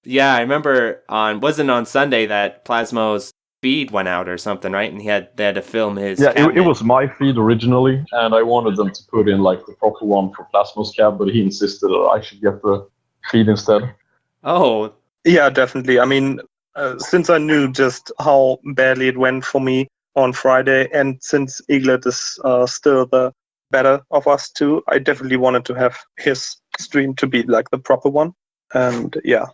Yeah, I remember wasn't on Sunday that Plasmo's feed went out or something, right? And they had to film his cabinet. It was my feed originally, and I wanted them to put in like the proper one for Plasmo's cab, but he insisted that I should get the feed instead. Oh. Yeah, definitely. I mean, since I knew just how badly it went for me on Friday, and since Eaglet is still the better of us two, I definitely wanted to have his stream to be like the proper one. And yeah.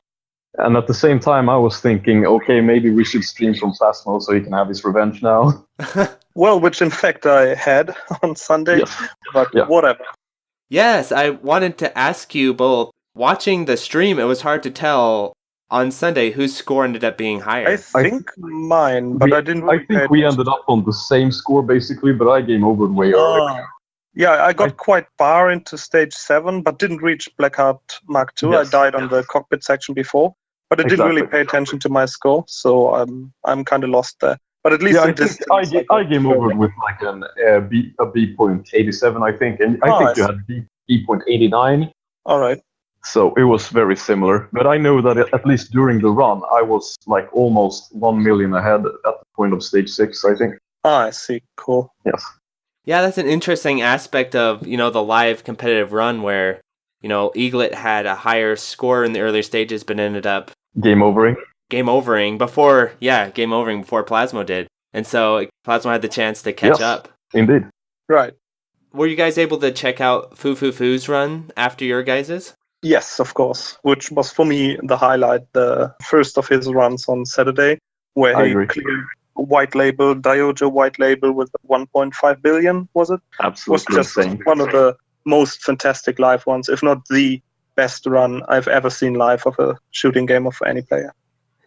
And at the same time, I was thinking, okay, maybe we should stream from Plasmo so he can have his revenge now. Well, which in fact I had on Sunday, Yes. but Yeah. whatever. Yes, I wanted to ask you both. Watching the stream, it was hard to tell on Sunday whose score ended up being higher. I think mine, but I didn't really I think we ended up on the same score basically, but I game over way early. Yeah, I got quite far into stage 7, but didn't reach Blackheart Mark II. Yes. I died on the cockpit section before, but I didn't really pay attention to my score, so I'm kind of lost there. But at least I distance, think I game over with like a B.87, I think, and I think you had B.89. All right. So it was very similar, but I know that at least during the run, I was like almost 1 million ahead at the point of stage 6, I think. I see. Cool. Yes. Yeah, that's an interesting aspect of, the live competitive run where, Eaglet had a higher score in the earlier stages, but ended up game overing before Plasmo did. And so Plasmo had the chance to catch up. Indeed. Right. Were you guys able to check out Fu's run after your guys's? Yes, of course, which was for me the highlight, the first of his runs on Saturday, where he cleared white label, Diogo white label with 1.5 billion, was it? Absolutely. Was just one of the most fantastic live ones, if not the best run I've ever seen live of a shooting game of any player.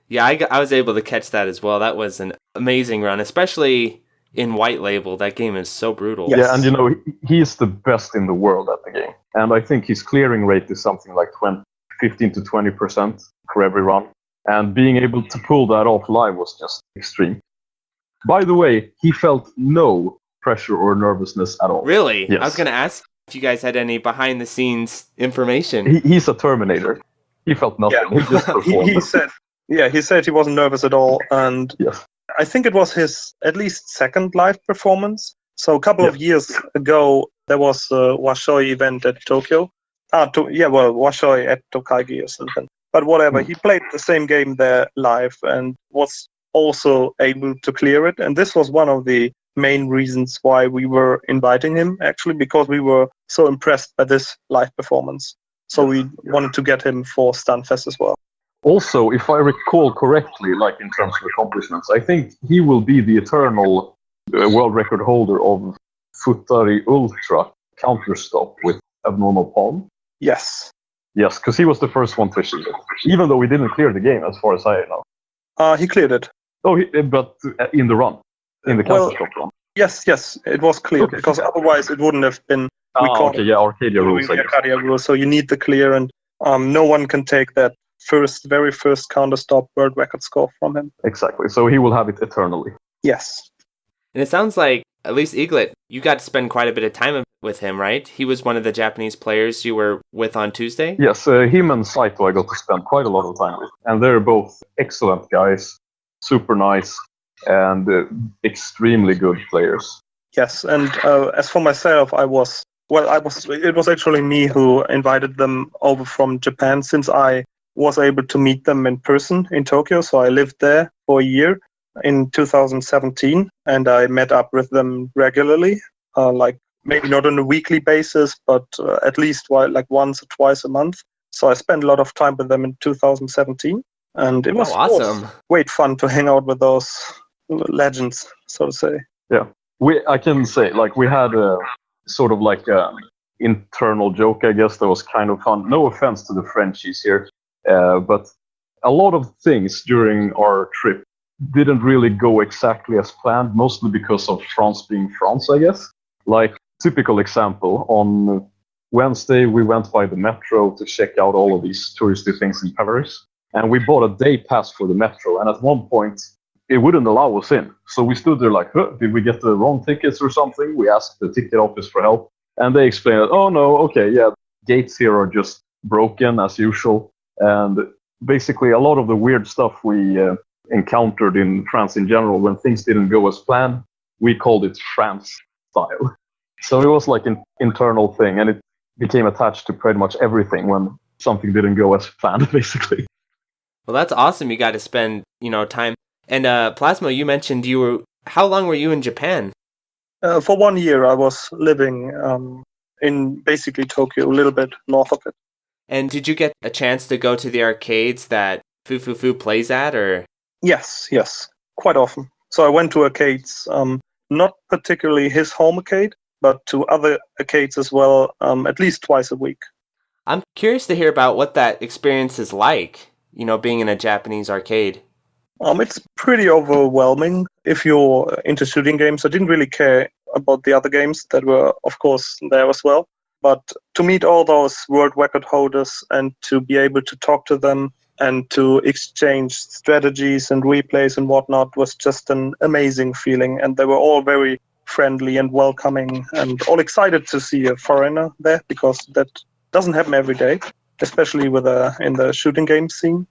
Yeah, I was able to catch that as well. That was an amazing run, especially in white label. That game is so brutal. Yes. Yeah, and he's the best in the world at the game. And I think his clearing rate is something like 15 to 20% for every run. And being able to pull that off live was just extreme. By the way, he felt no pressure or nervousness at all. Really? Yes. I was going to ask if you guys had any behind-the-scenes information. He's a Terminator. He felt nothing. Yeah. He just performed. he said he wasn't nervous at all. And yes. I think it was his at least second live performance. So a couple of years ago, there was a Washoi event at Tokyo. Washoi at Tokaigi or something. But whatever, he played the same game there live and was also able to clear it. And this was one of the main reasons why we were inviting him, actually, because we were so impressed by this live performance. So we wanted to get him for Stunfest as well. Also, if I recall correctly, like in terms of accomplishments, I think he will be the eternal world record holder of Futari Ultra counterstop with abnormal palm. Yes. Yes, because he was the first one to achieve it, even though we didn't clear the game, as far as I know. He cleared it. Oh, but in the run, in the counterstop run. Yes, it was cleared, because otherwise it wouldn't have been recorded. Arcadia rules. Arcadia rules, so you need the clear, and no one can take that very first counterstop world record score from him. Exactly, so he will have it eternally. Yes. And it sounds like, at least Eaglet, you got to spend quite a bit of time with him, right? He was one of the Japanese players you were with on Tuesday? Yes, him and Saito I got to spend quite a lot of time with. And they're both excellent guys, super nice, and extremely good players. Yes, and as for myself, it was actually me who invited them over from Japan, since I was able to meet them in person in Tokyo. So I lived there for a year in 2017, and I met up with them regularly, like maybe not on a weekly basis, but at least once or twice a month. So I spent a lot of time with them in 2017, and it was awesome. Great fun to hang out with those legends, so to say. Yeah, I can say we had a sort of like an internal joke, I guess, that was kind of fun. No offense to the Frenchies here, but a lot of things during our trip didn't really go exactly as planned, mostly because of France being France, I guess. Like, typical example, on Wednesday we went by the metro to check out all of these touristy things in Paris, and we bought a day pass for the metro, and at one point it wouldn't allow us in. So we stood there like, did we get the wrong tickets or something? We asked the ticket office for help, and they explained, oh no, okay, yeah, gates here are just broken as usual. And basically a lot of the weird stuff we encountered in France in general, when things didn't go as planned, we called it France style. So it was like an internal thing, and it became attached to pretty much everything when something didn't go as planned, basically. Well, that's awesome. You got to spend, time. And Plasmo, you mentioned how long were you in Japan? For 1 year, I was living in basically Tokyo, a little bit north of it. And did you get a chance to go to the arcades that Fufufu plays at, or? Yes, quite often. So I went to arcades, not particularly his home arcade, but to other arcades as well, at least twice a week. I'm curious to hear about what that experience is like, being in a Japanese arcade. It's pretty overwhelming if you're into shooting games. I didn't really care about the other games that were, of course, there as well. But to meet all those world record holders and to be able to talk to them and to exchange strategies and replays and whatnot was just an amazing feeling. And they were all very friendly and welcoming and all excited to see a foreigner there, because that doesn't happen every day, especially in the shooting game scene.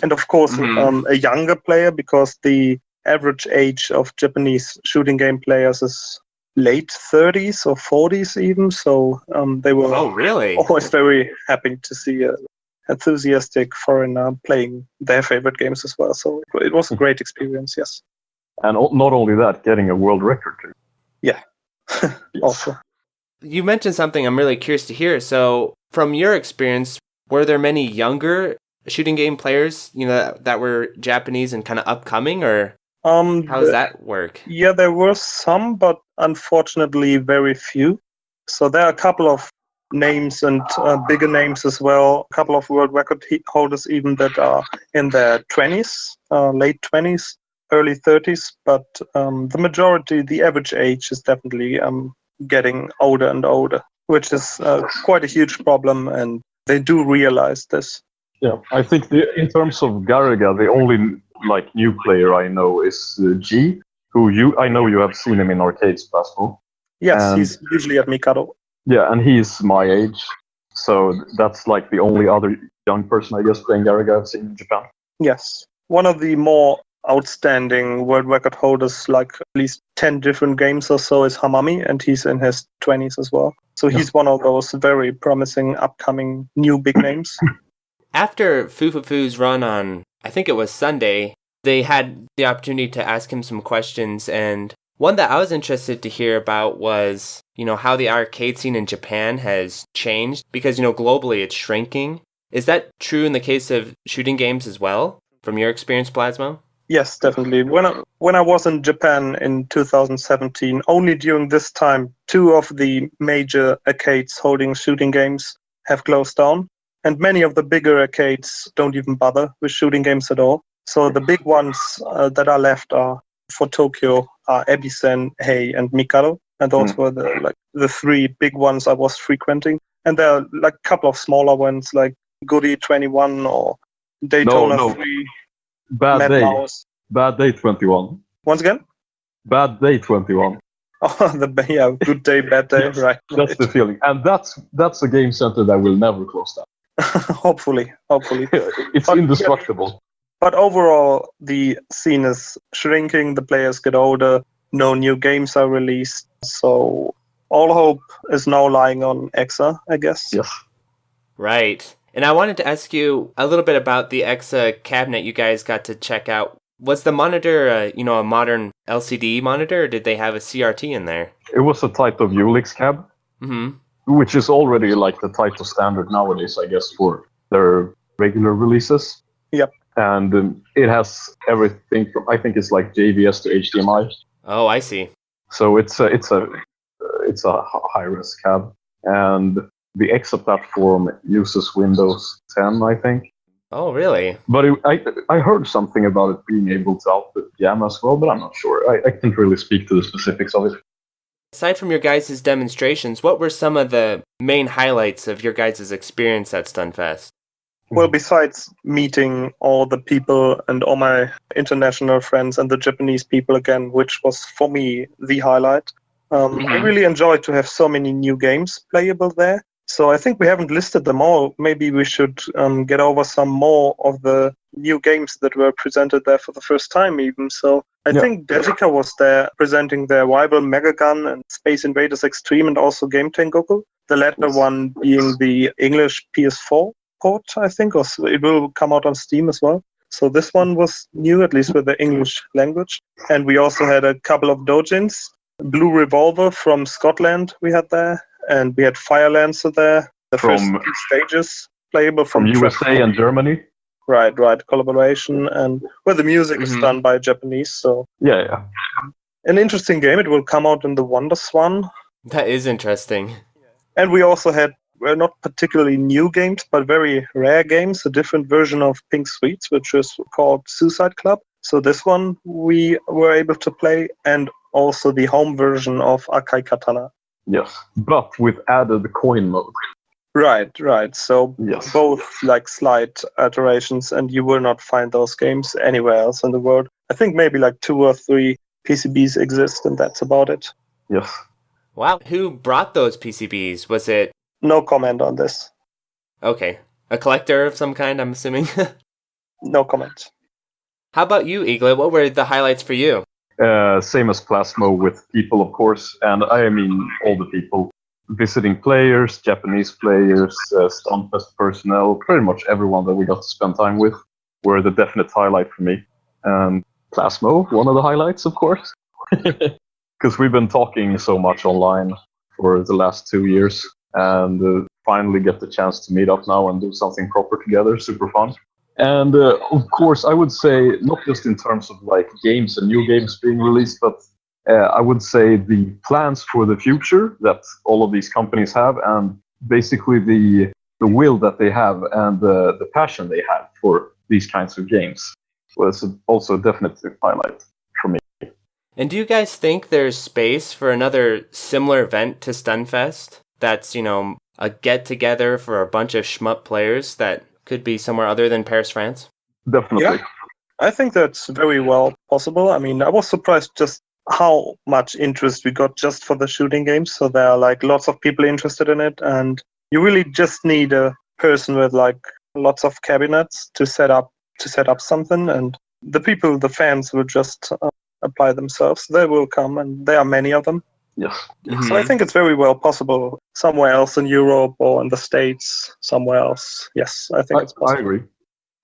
And of course, a younger player, because the average age of Japanese shooting game players is late 30s or 40s even. So they were always very happy to see an enthusiastic foreigner playing their favorite games as well. So it was a great experience, yes. And not only that, getting a world record. Yeah, also. You mentioned something I'm really curious to hear. So from your experience, were there many younger shooting game players, that were Japanese and kind of upcoming, or how does that work? Yeah, there were some, but unfortunately very few. So there are a couple of names and bigger names as well, a couple of world record holders even that are in their 20s, late 20s, early 30s, but the majority, the average age is definitely getting older and older, which is quite a huge problem, and they do realize this. Yeah, I think in terms of Garegga, the only new player I know is G, who I know you have seen him in arcades, Plasmo. Yes, he's usually at Mikado. Yeah, and he's my age, so that's the only other young person, I guess, playing Garegga I've seen in Japan. Yes, one of the more outstanding world record holders, at least 10 different games or so, is Hamami, and he's in his 20s as well. So he's one of those very promising upcoming new big names. After Fufufu's run on, I think it was Sunday, they had the opportunity to ask him some questions, and one that I was interested to hear about was, how the arcade scene in Japan has changed, because, globally it's shrinking. Is that true in the case of shooting games as well, from your experience, Plasmo? Yes, definitely. When I was in Japan in 2017, only during this time, 2 of the major arcades holding shooting games have closed down. And many of the bigger arcades don't even bother with shooting games at all. So the big ones that are left are, for Tokyo, are Ebisen, Hei, and Mikado. And those were the 3 big ones I was frequenting. And there are a couple of smaller ones like Goody 21 or Daytona 3. Bad Day 21. Once again? Bad Day 21. Oh, good day, bad day, right. That's the feeling. And that's a game center that will never close down. Hopefully. It's indestructible. But overall, the scene is shrinking, the players get older, no new games are released, so all hope is now lying on EXA, I guess. Yes. Right. And I wanted to ask you a little bit about the EXA cabinet you guys got to check out. Was the monitor, a modern LCD monitor, or did they have a CRT in there? It was a type of Ulix cab. Mm-hmm. Which is already the type of standard nowadays, I guess, for their regular releases. Yep. And it has everything from, I think it's JVS to HDMI. Oh, I see. So it's a high-res cab, and the EXA platform uses Windows 10, I think. Oh, really? But I heard something about it being able to output Gamma as well, but I'm not sure. I can't really speak to the specifics of it. Aside from your guys' demonstrations, what were some of the main highlights of your guys' experience at Stunfest? Well, besides meeting all the people and all my international friends and the Japanese people again, which was for me the highlight, I really enjoyed to have so many new games playable there. So I think we haven't listed them all. Maybe we should get over some more of the new games that were presented there for the first time even. So I think Dejika was there presenting their rival Megagun and Space Invaders Extreme and also Game Tengoku. The latter one being the English PS4 port, I think, or it will come out on Steam as well. So this one was new, at least with the English language. And we also had a couple of doujins. Blue Revolver from Scotland we had there. And we had Fire Lancer there, the first 2 stages. playable from USA and Germany. Right, collaboration, and where the music is done by Japanese. So yeah, an interesting game. It will come out in the WonderSwan. That is interesting. And we also had, well, not particularly new games, but very rare games. A different version of Pink Sweets, which is called Suicide Club. So this one we were able to play, and also the home version of Akai Katana. Yes, but with added coin mode. Right. So yes. Both like slight alterations, and you will not find those games anywhere else in the world. I think maybe like 2 or 3 PCBs exist, and that's about it. Yes. Wow. Who brought those PCBs? Was it? No comment on this. Okay. A collector of some kind, I'm assuming? No comment. How about you, Eaglet? What were the highlights for you? Same as Plasmo, with people, of course, and I mean all the people. Visiting players, Japanese players, Stunfest personnel, pretty much everyone that we got to spend time with were the definite highlight for me. And Plasmo, one of the highlights, of course. Because we've been talking so much online for the last 2 years, and finally get the chance to meet up now and do something proper together. Super fun. And of course, I would say, not just in terms of like games and new games being released, but I would say the plans for the future that all of these companies have, and basically the will that they have and the passion they have for these kinds of games was also a definite highlight for me. And do you guys think there's space for another similar event to Stunfest that's, a get-together for a bunch of shmup players that could be somewhere other than Paris, France? Definitely. Yeah, I think that's very well possible. I mean, I was surprised just how much interest we got just for the shooting games. So there are like lots of people interested in it, and you really just need a person with like lots of cabinets to set up something, and the fans will just apply themselves. They will come, and there are many of them. Yes. Mm-hmm. So I think it's very well possible somewhere else in Europe or in the States, somewhere else. Yes, I think it's possible. I agree.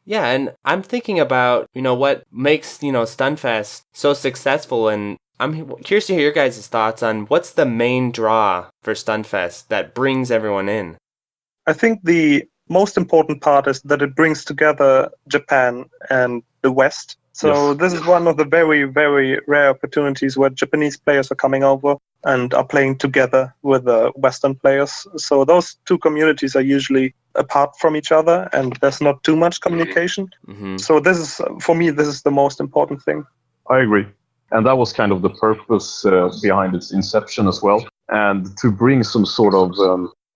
Yeah, and I'm thinking about, what makes, Stunfest so successful, and I'm curious to hear your guys' thoughts on what's the main draw for Stunfest that brings everyone in. I think the most important part is that it brings together Japan and the West. So This is one of the very, very rare opportunities where Japanese players are coming over and are playing together with the Western players. So those two communities are usually apart from each other, and there's not too much communication. Mm-hmm. So this is, for me, this is the most important thing. I agree. And that was kind of the purpose behind its inception as well. And to bring some sort of,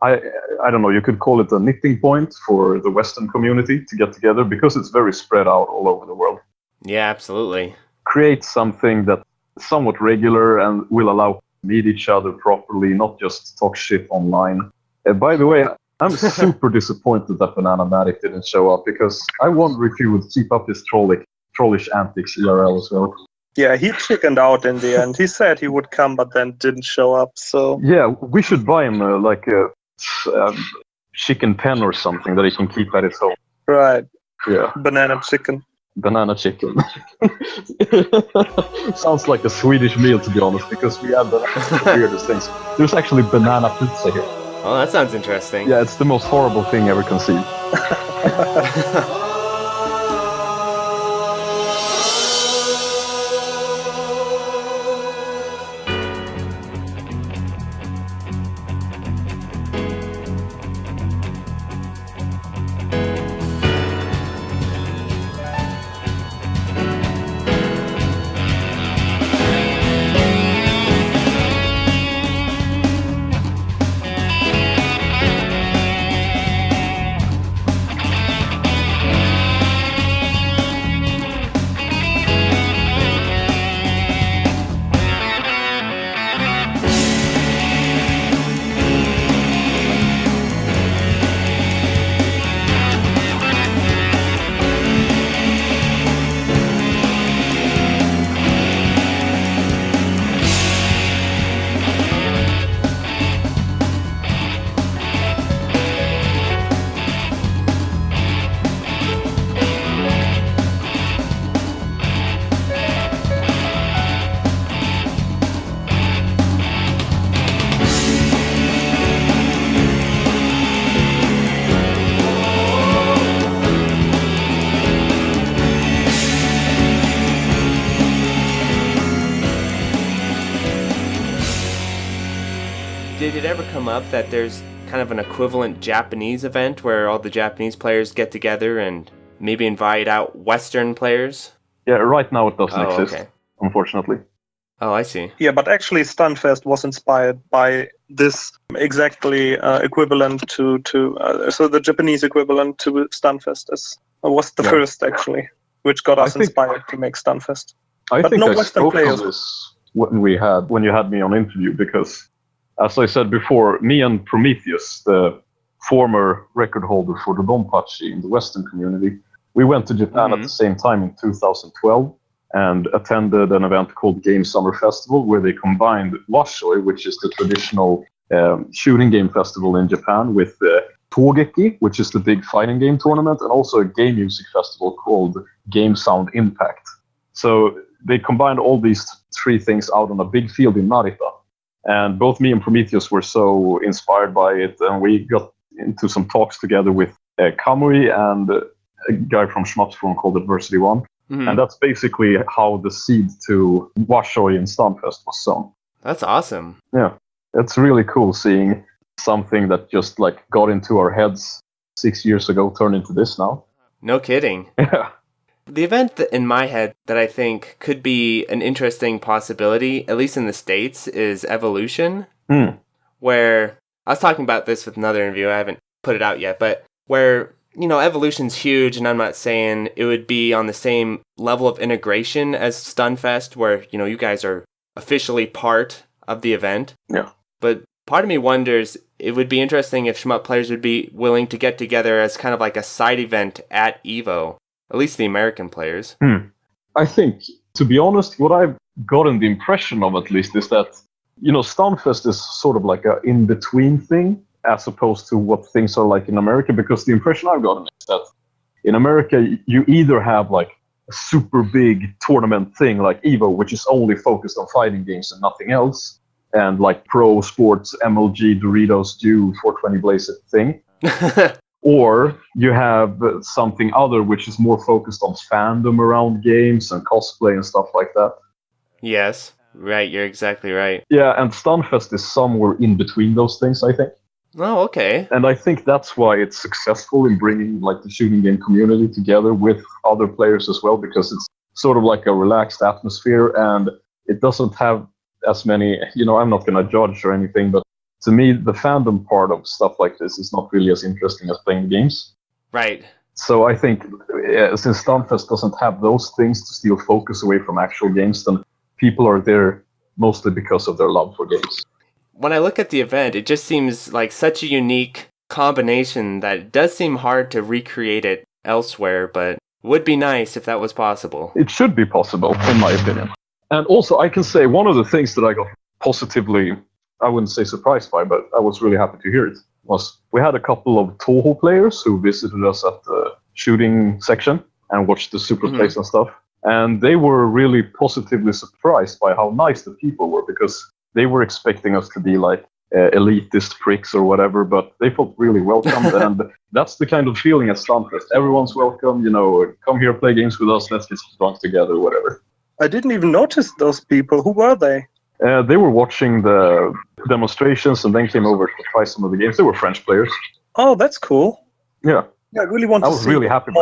I don't know, you could call it a knitting point for the Western community to get together, because it's very spread out all over the world. Yeah, absolutely. Create something that's somewhat regular and will allow to meet each other properly, not just talk shit online. By the way, I'm super disappointed that Banana Matic didn't show up, because I wonder if he would keep up his trollish antics IRL as well. Yeah, he chickened out in the end. He said he would come, but then didn't show up. So yeah, we should buy him like a chicken pen or something that he can keep at his home. Right. Yeah. Banana chicken. Banana chicken. Sounds like a Swedish meal, to be honest, because we have the weirdest things. There's actually banana pizza here. Oh, that sounds interesting. Yeah, it's the most horrible thing ever conceived. did it ever come up that there's kind of an equivalent Japanese event where all the Japanese players get together and maybe invite out Western players? Yeah, right now it doesn't exist, okay. unfortunately. Oh, I see. Yeah, but actually Stunfest was inspired by this exactly equivalent to so the Japanese equivalent to Stunfest was the first, actually, which got us inspired to make Stunfest. But no I Western spoke players. of this when you had me on interview, because, as I said before, me and Prometheus, the former record holder for the Donpachi in the Western community, we went to Japan at the same time in 2012 and attended an event called Game Summer Festival, where they combined Washoi, which is the traditional shooting game festival in Japan, with Togeki, which is the big fighting game tournament, and also a game music festival called Game Sound Impact. So they combined all these three things out on a big field in Narita. And both me and Prometheus were so inspired by it, and we got into some talks together with Kamui and a guy from Shmups forum called Adversity One. Mm-hmm. And that's basically how the seed to Washoi in Stunfest was sown. That's awesome. Yeah, it's really cool seeing something that just like got into our heads 6 years ago turn into this now. No kidding. Yeah. The event in my head that I think could be an interesting possibility, at least in the States, is Evolution. Where, I was talking about this with another interview, I haven't put it out yet, but where, you know, Evolution's huge, and I'm not saying it would be on the same level of integration as Stunfest, where, you know, you guys are officially part of the event. Yeah. But part of me wonders, it would be interesting if Shmup players would be willing to get together as kind of like a side event at EVO. At least the American players. I think, to be honest, what I've gotten the impression of, at least, is that, you know, Stunfest is sort of like an in-between thing, as opposed to what things are like in America, because the impression I've gotten is that in America, you either have like a super big tournament thing like EVO, which is only focused on fighting games and nothing else, and like Pro Sports, MLG, Doritos, Dew, 420 Blaze thing. Or you have something other which is more focused on fandom around games and cosplay and stuff like that. Yes, right, you're exactly right. Yeah, and Stunfest is somewhere in between those things, I think. Oh, okay. And I think that's why it's successful in bringing like the shooting game community together with other players as well, because it's sort of like a relaxed atmosphere, and it doesn't have as many, you know, I'm not going to judge or anything, but to me, the fandom part of stuff like this is not really as interesting as playing games. Right. So I think since Stunfest doesn't have those things to steal focus away from actual games, then people are there mostly because of their love for games. When I look at the event, it just seems like such a unique combination that it does seem hard to recreate it elsewhere, but would be nice if that was possible. It should be possible, in my opinion. And also, I can say one of the things that I got positively, I wouldn't say surprised by, but I was really happy to hear it, was we had a couple of Toho players who visited us at the shooting section and watched the super plays and stuff. And they were really positively surprised by how nice the people were, because they were expecting us to be like elitist pricks or whatever, but they felt really welcomed. And that's the kind of feeling at Stunfest. Everyone's welcome, you know, come here, play games with us, let's get drunk together, whatever. I didn't even notice those people. Who were they? They were watching the demonstrations and then came over to try some of the games. They were French players. Oh, that's cool. Yeah. I really want to see really happy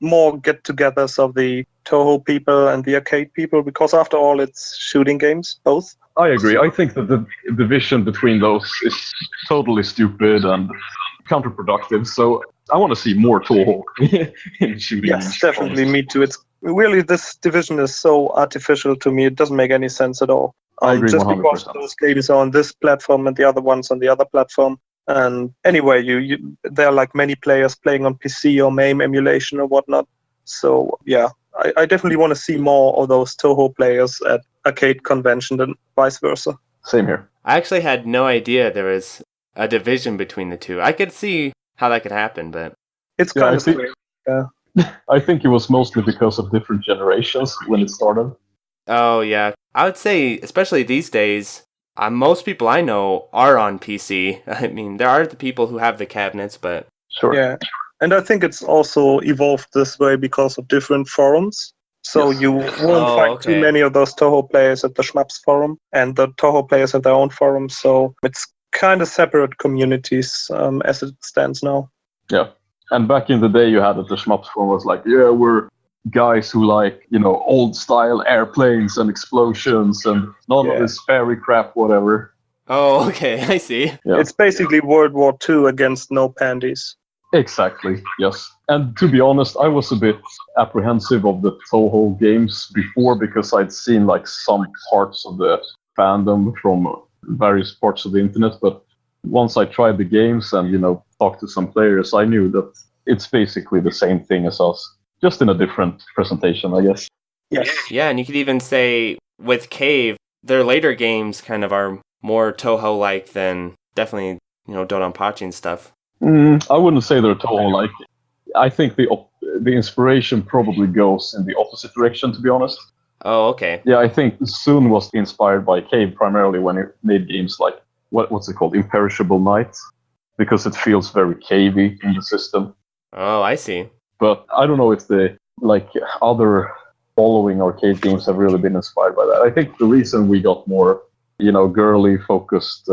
more get-totogethers of the Toho people and the arcade people, because after all, it's shooting games, both. I agree. I think that the division between those is totally stupid and counterproductive. So I want to see more Toho in shooting games. Yes, definitely. Me too. It's really, this division is so artificial to me. It doesn't make any sense at all. I agree, just 100%. because those games are on this platform and the other ones on the other platform. And anyway, there are like many players playing on PC or MAME emulation or whatnot. So yeah, I definitely want to see more of those Toho players at arcade convention than vice versa. Same here. I actually had no idea there was a division between the two. I could see how that could happen, but it's kind of strange. Yeah. I think it was mostly because of different generations when it started. Oh yeah, I would say especially these days, most people I know are on PC. I mean, there are the people who have the cabinets, but sure. Yeah, and I think it's also evolved this way because of different forums. So you won't find too many of those Toho players at the Shmups forum, and the Toho players have their own forum. So it's kind of separate communities as it stands now. Yeah. And back in the day, you had it, the Shmups forum was like, yeah, we're guys who like, old style airplanes and explosions and none of this fairy crap, whatever. Oh, okay, I see. Yeah. It's basically World War II against no panties. Exactly, yes. And to be honest, I was a bit apprehensive of the Toho games before because I'd seen like some parts of the fandom from various parts of the internet, but once I tried the games and, talked to some players, I knew that it's basically the same thing as us, just in a different presentation, I guess. Yes. Yeah, and you could even say with Cave, their later games kind of are more Toho-like than definitely, Dodonpachi and stuff. I wouldn't say they're Toho-like. I think the inspiration probably goes in the opposite direction, to be honest. Oh, okay. Yeah, I think Sun was inspired by Cave primarily when it made games like, what's it called, Imperishable Night, because it feels very cavey in the system. Oh, I see. But I don't know if the other following arcade games have really been inspired by that. I think the reason we got more, girly focused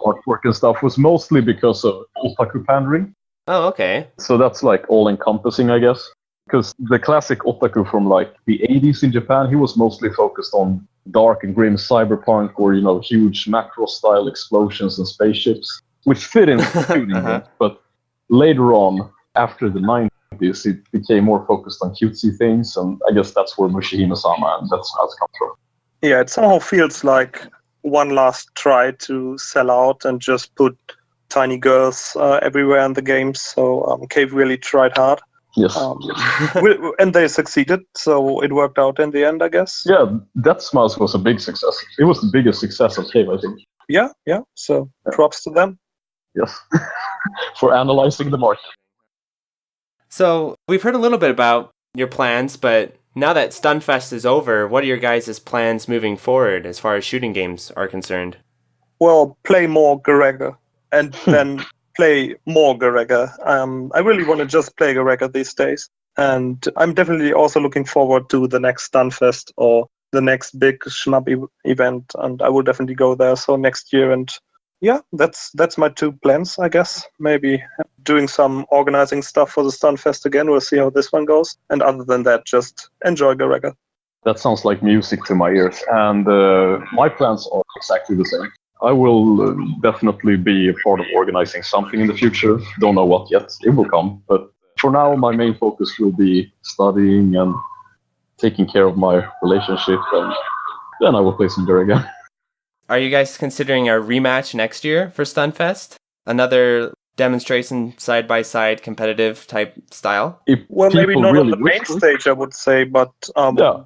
artwork and stuff was mostly because of otaku pandering. Oh, okay. So that's like all encompassing, I guess. Because the classic otaku from like the 80s in Japan, he was mostly focused on dark and grim cyberpunk or, huge macro style explosions and spaceships, which fit in shooting games. But later on, after the 90s, it became more focused on cutesy things. And I guess that's where Mushihime-sama, and that's how it's come from. Yeah, it somehow feels like one last try to sell out and just put tiny girls everywhere in the games. So Cave really tried hard. Yes. And they succeeded, so it worked out in the end, I guess. Yeah, Death Smiles was a big success. It was the biggest success of Cave, I think. Yeah. So props to them. Yes. For analyzing the market. So we've heard a little bit about your plans, but now that Stunfest is over, what are your guys' plans moving forward as far as shooting games are concerned? Well, play more Garegga, and then play more Garegga. I really want to just play Garegga these days. And I'm definitely also looking forward to the next Stunfest or the next big Shmup event. And I will definitely go there. So next year. And yeah, that's my two plans, I guess. Maybe doing some organizing stuff for the Stunfest again. We'll see how this one goes. And other than that, just enjoy Garegga. That sounds like music to my ears. And my plans are exactly the same. I will definitely be a part of organizing something in the future. Don't know what yet. It will come. But for now, my main focus will be studying and taking care of my relationship. And then I will play some Garegga. Are you guys considering a rematch next year for Stunfest? Another demonstration side-by-side competitive type style? Well, maybe not really on the main stage, I would say, but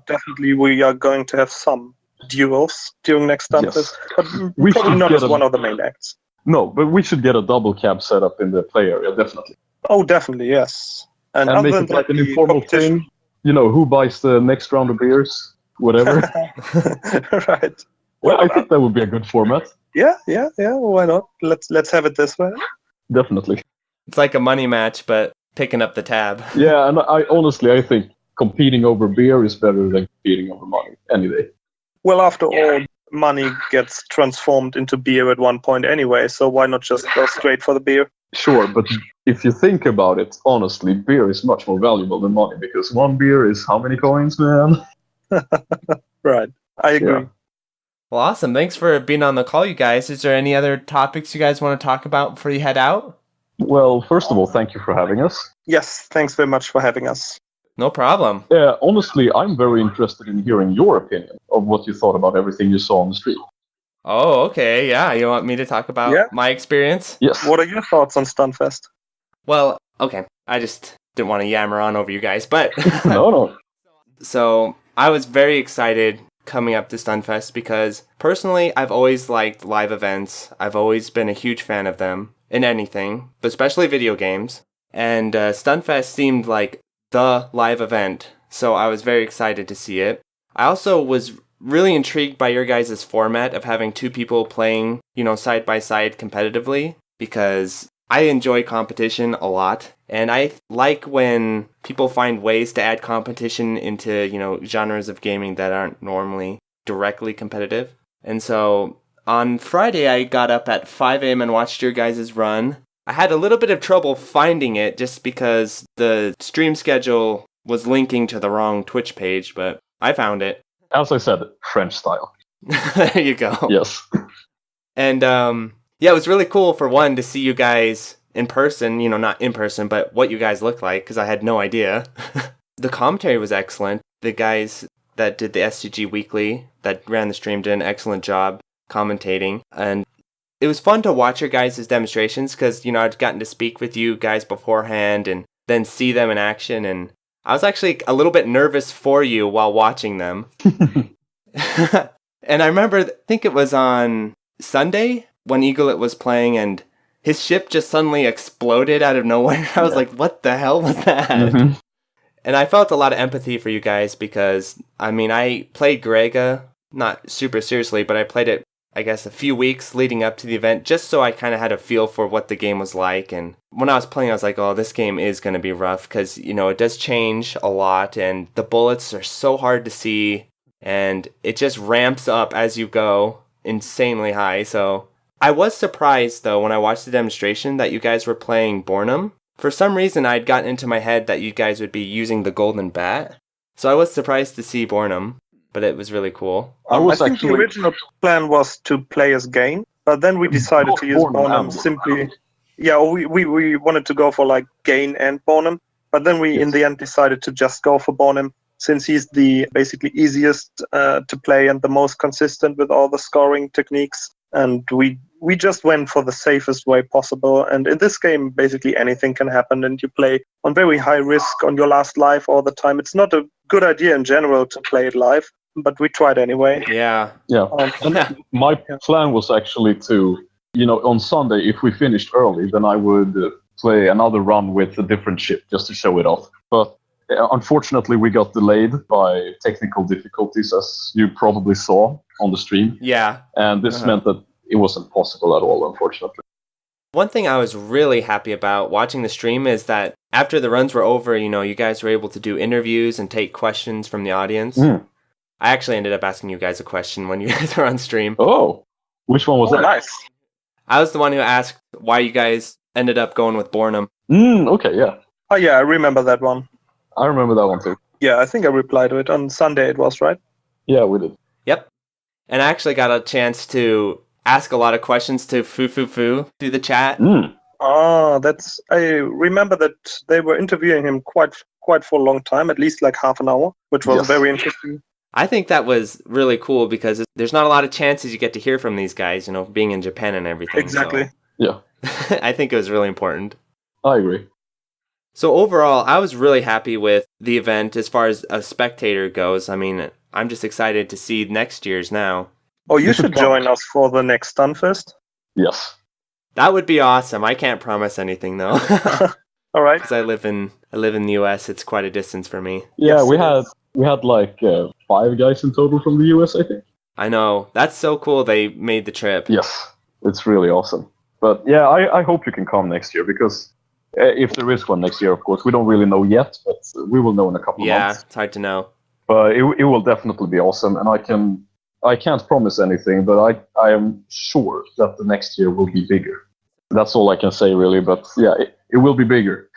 definitely we are going to have some duels during next Stunfest, Yes. but We probably should not get as one of the main acts. No, but we should get a double cab set up in the play area, definitely. Oh, definitely, yes. And other make than it like that, an the informal competition- thing. Who buys the next round of beers? Whatever. Right. Well, I think that would be a good format. Yeah. Why not? Let's have it this way. Definitely. It's like a money match, but picking up the tab. Yeah, and I think competing over beer is better than competing over money any day. Well, after all, money gets transformed into beer at one point anyway, so why not just go straight for the beer? Sure, but if you think about it, honestly, beer is much more valuable than money because one beer is how many coins, man? Right. I agree. Yeah. Well, awesome. Thanks for being on the call, you guys. Is there any other topics you guys want to talk about before you head out? Well, first of all, thank you for having us. Yes, thanks very much for having us. No problem. Yeah, honestly, I'm very interested in hearing your opinion of what you thought about everything you saw on the street. Oh, okay. Yeah, you want me to talk about my experience? Yes. What are your thoughts on Stunfest? Well, okay. I just didn't want to yammer on over you guys, but... No. So, I was very excited coming up to Stunfest because, personally, I've always liked live events. I've always been a huge fan of them in anything, but especially video games. And Stunfest seemed like the live event, so I was very excited to see it. I also was really intrigued by your guys' format of having two people playing, side by side competitively, because I enjoy competition a lot, and I like when people find ways to add competition into, genres of gaming that aren't normally directly competitive. And so On Friday, I got up at 5 a.m. and watched your guys' run. I had a little bit of trouble finding it just because the stream schedule was linking to the wrong Twitch page, but I found it. As I said, French style. There you go. Yes. And yeah, it was really cool for one to see you guys in person, not in person, but what you guys look like, because I had no idea. The commentary was excellent. The guys that did the SCG Weekly, that ran the stream, did an excellent job commentating. And it was fun to watch your guys' demonstrations, because, I'd gotten to speak with you guys beforehand and then see them in action, and I was actually a little bit nervous for you while watching them. And I remember, I think it was on Sunday when Eaglet was playing and his ship just suddenly exploded out of nowhere. I was like, what the hell was that? Mm-hmm. And I felt a lot of empathy for you guys because, I played Garegga, not super seriously, but I played it, I guess, a few weeks leading up to the event just so I kind of had a feel for what the game was like. And when I was playing, I was like, oh, this game is going to be rough because, it does change a lot and the bullets are so hard to see and it just ramps up as you go insanely high. So I was surprised, though, when I watched the demonstration that you guys were playing Bornum. For some reason, I'd gotten into my head that you guys would be using the Golden Bat. So I was surprised to see Bornum, but it was really cool. I think the original plan was to play as Gain, but then we decided to use Bornum simply. Yeah, we wanted to go for Gain and Bornum, but then we in the end decided to just go for Bornum since he's the basically easiest to play and the most consistent with all the scoring techniques. And we just went for the safest way possible. And in this game, basically anything can happen, and you play on very high risk on your last life all the time. It's not a good idea in general to play it live, but we tried anyway. Yeah. My plan was actually to, on Sunday, if we finished early, then I would play another run with a different ship just to show it off. But unfortunately, we got delayed by technical difficulties, as you probably saw on the stream. Yeah. And this meant that it wasn't possible at all, unfortunately. One thing I was really happy about watching the stream is that after the runs were over, you guys were able to do interviews and take questions from the audience. I actually ended up asking you guys a question when you guys were on stream. Oh, which one was that? Nice. I was the one who asked why you guys ended up going with Bornum. Okay, yeah. Oh, yeah, I remember that one. I remember that one too. Yeah, I think I replied to it on Sunday, it was, right? Yeah, we did. Yep. And I actually got a chance to ask a lot of questions to Foo through the chat. I remember that they were interviewing him quite for a long time, at least half an hour, which was very interesting. I think that was really cool because there's not a lot of chances you get to hear from these guys, being in Japan and everything. Exactly. So. Yeah. I think it was really important. I agree. So overall, I was really happy with the event as far as a spectator goes. I'm just excited to see next year's now. Oh, you should join us for the next Stunfest. Yes. That would be awesome. I can't promise anything though. All right. Because I live in the US. It's quite a distance for me. Yeah, we had 5 guys in total from the US, I think. I know. That's so cool they made the trip. Yes, it's really awesome. But yeah, I hope you can come next year because if there is one next year, of course, we don't really know yet, but we will know in a couple of months. Yeah, it's hard to know. But it will definitely be awesome, and I can't promise anything, but I am sure that the next year will be bigger. That's all I can say, really. But yeah, it will be bigger.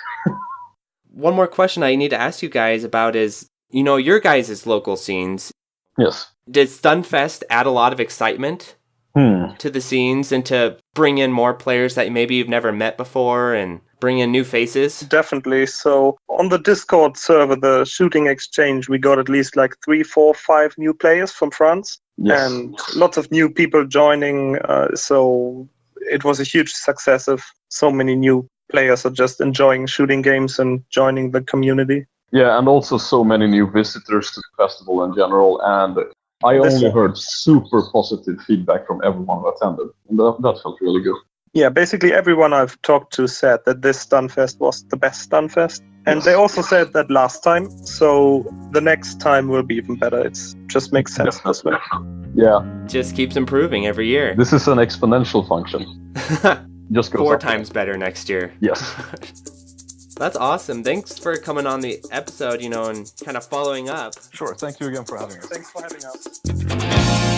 One more question I need to ask you guys about is, your guys' local scenes. Yes. Did Stunfest add a lot of excitement to the scenes and to bring in more players that maybe you've never met before and bring in new faces? Definitely. So on the Discord server, the Shooting Exchange, we got at least 3, 4, 5 new players from France. Yes. And lots of new people joining. So it was a huge success of so many new players are just enjoying shooting games and joining the community. Yeah, and also so many new visitors to the festival in general. And I only heard super positive feedback from everyone who attended. And that felt really good. Yeah, basically everyone I've talked to said that this Stunfest was the best Stunfest. And they also said that last time, so the next time will be even better. It just makes sense this way. Yeah. Just keeps improving every year. This is an exponential function. Just goes 4 up. times better next year. Yes. That's awesome. Thanks for coming on the episode, and kind of following up. Sure. Thank you again for having us. Thanks for having us.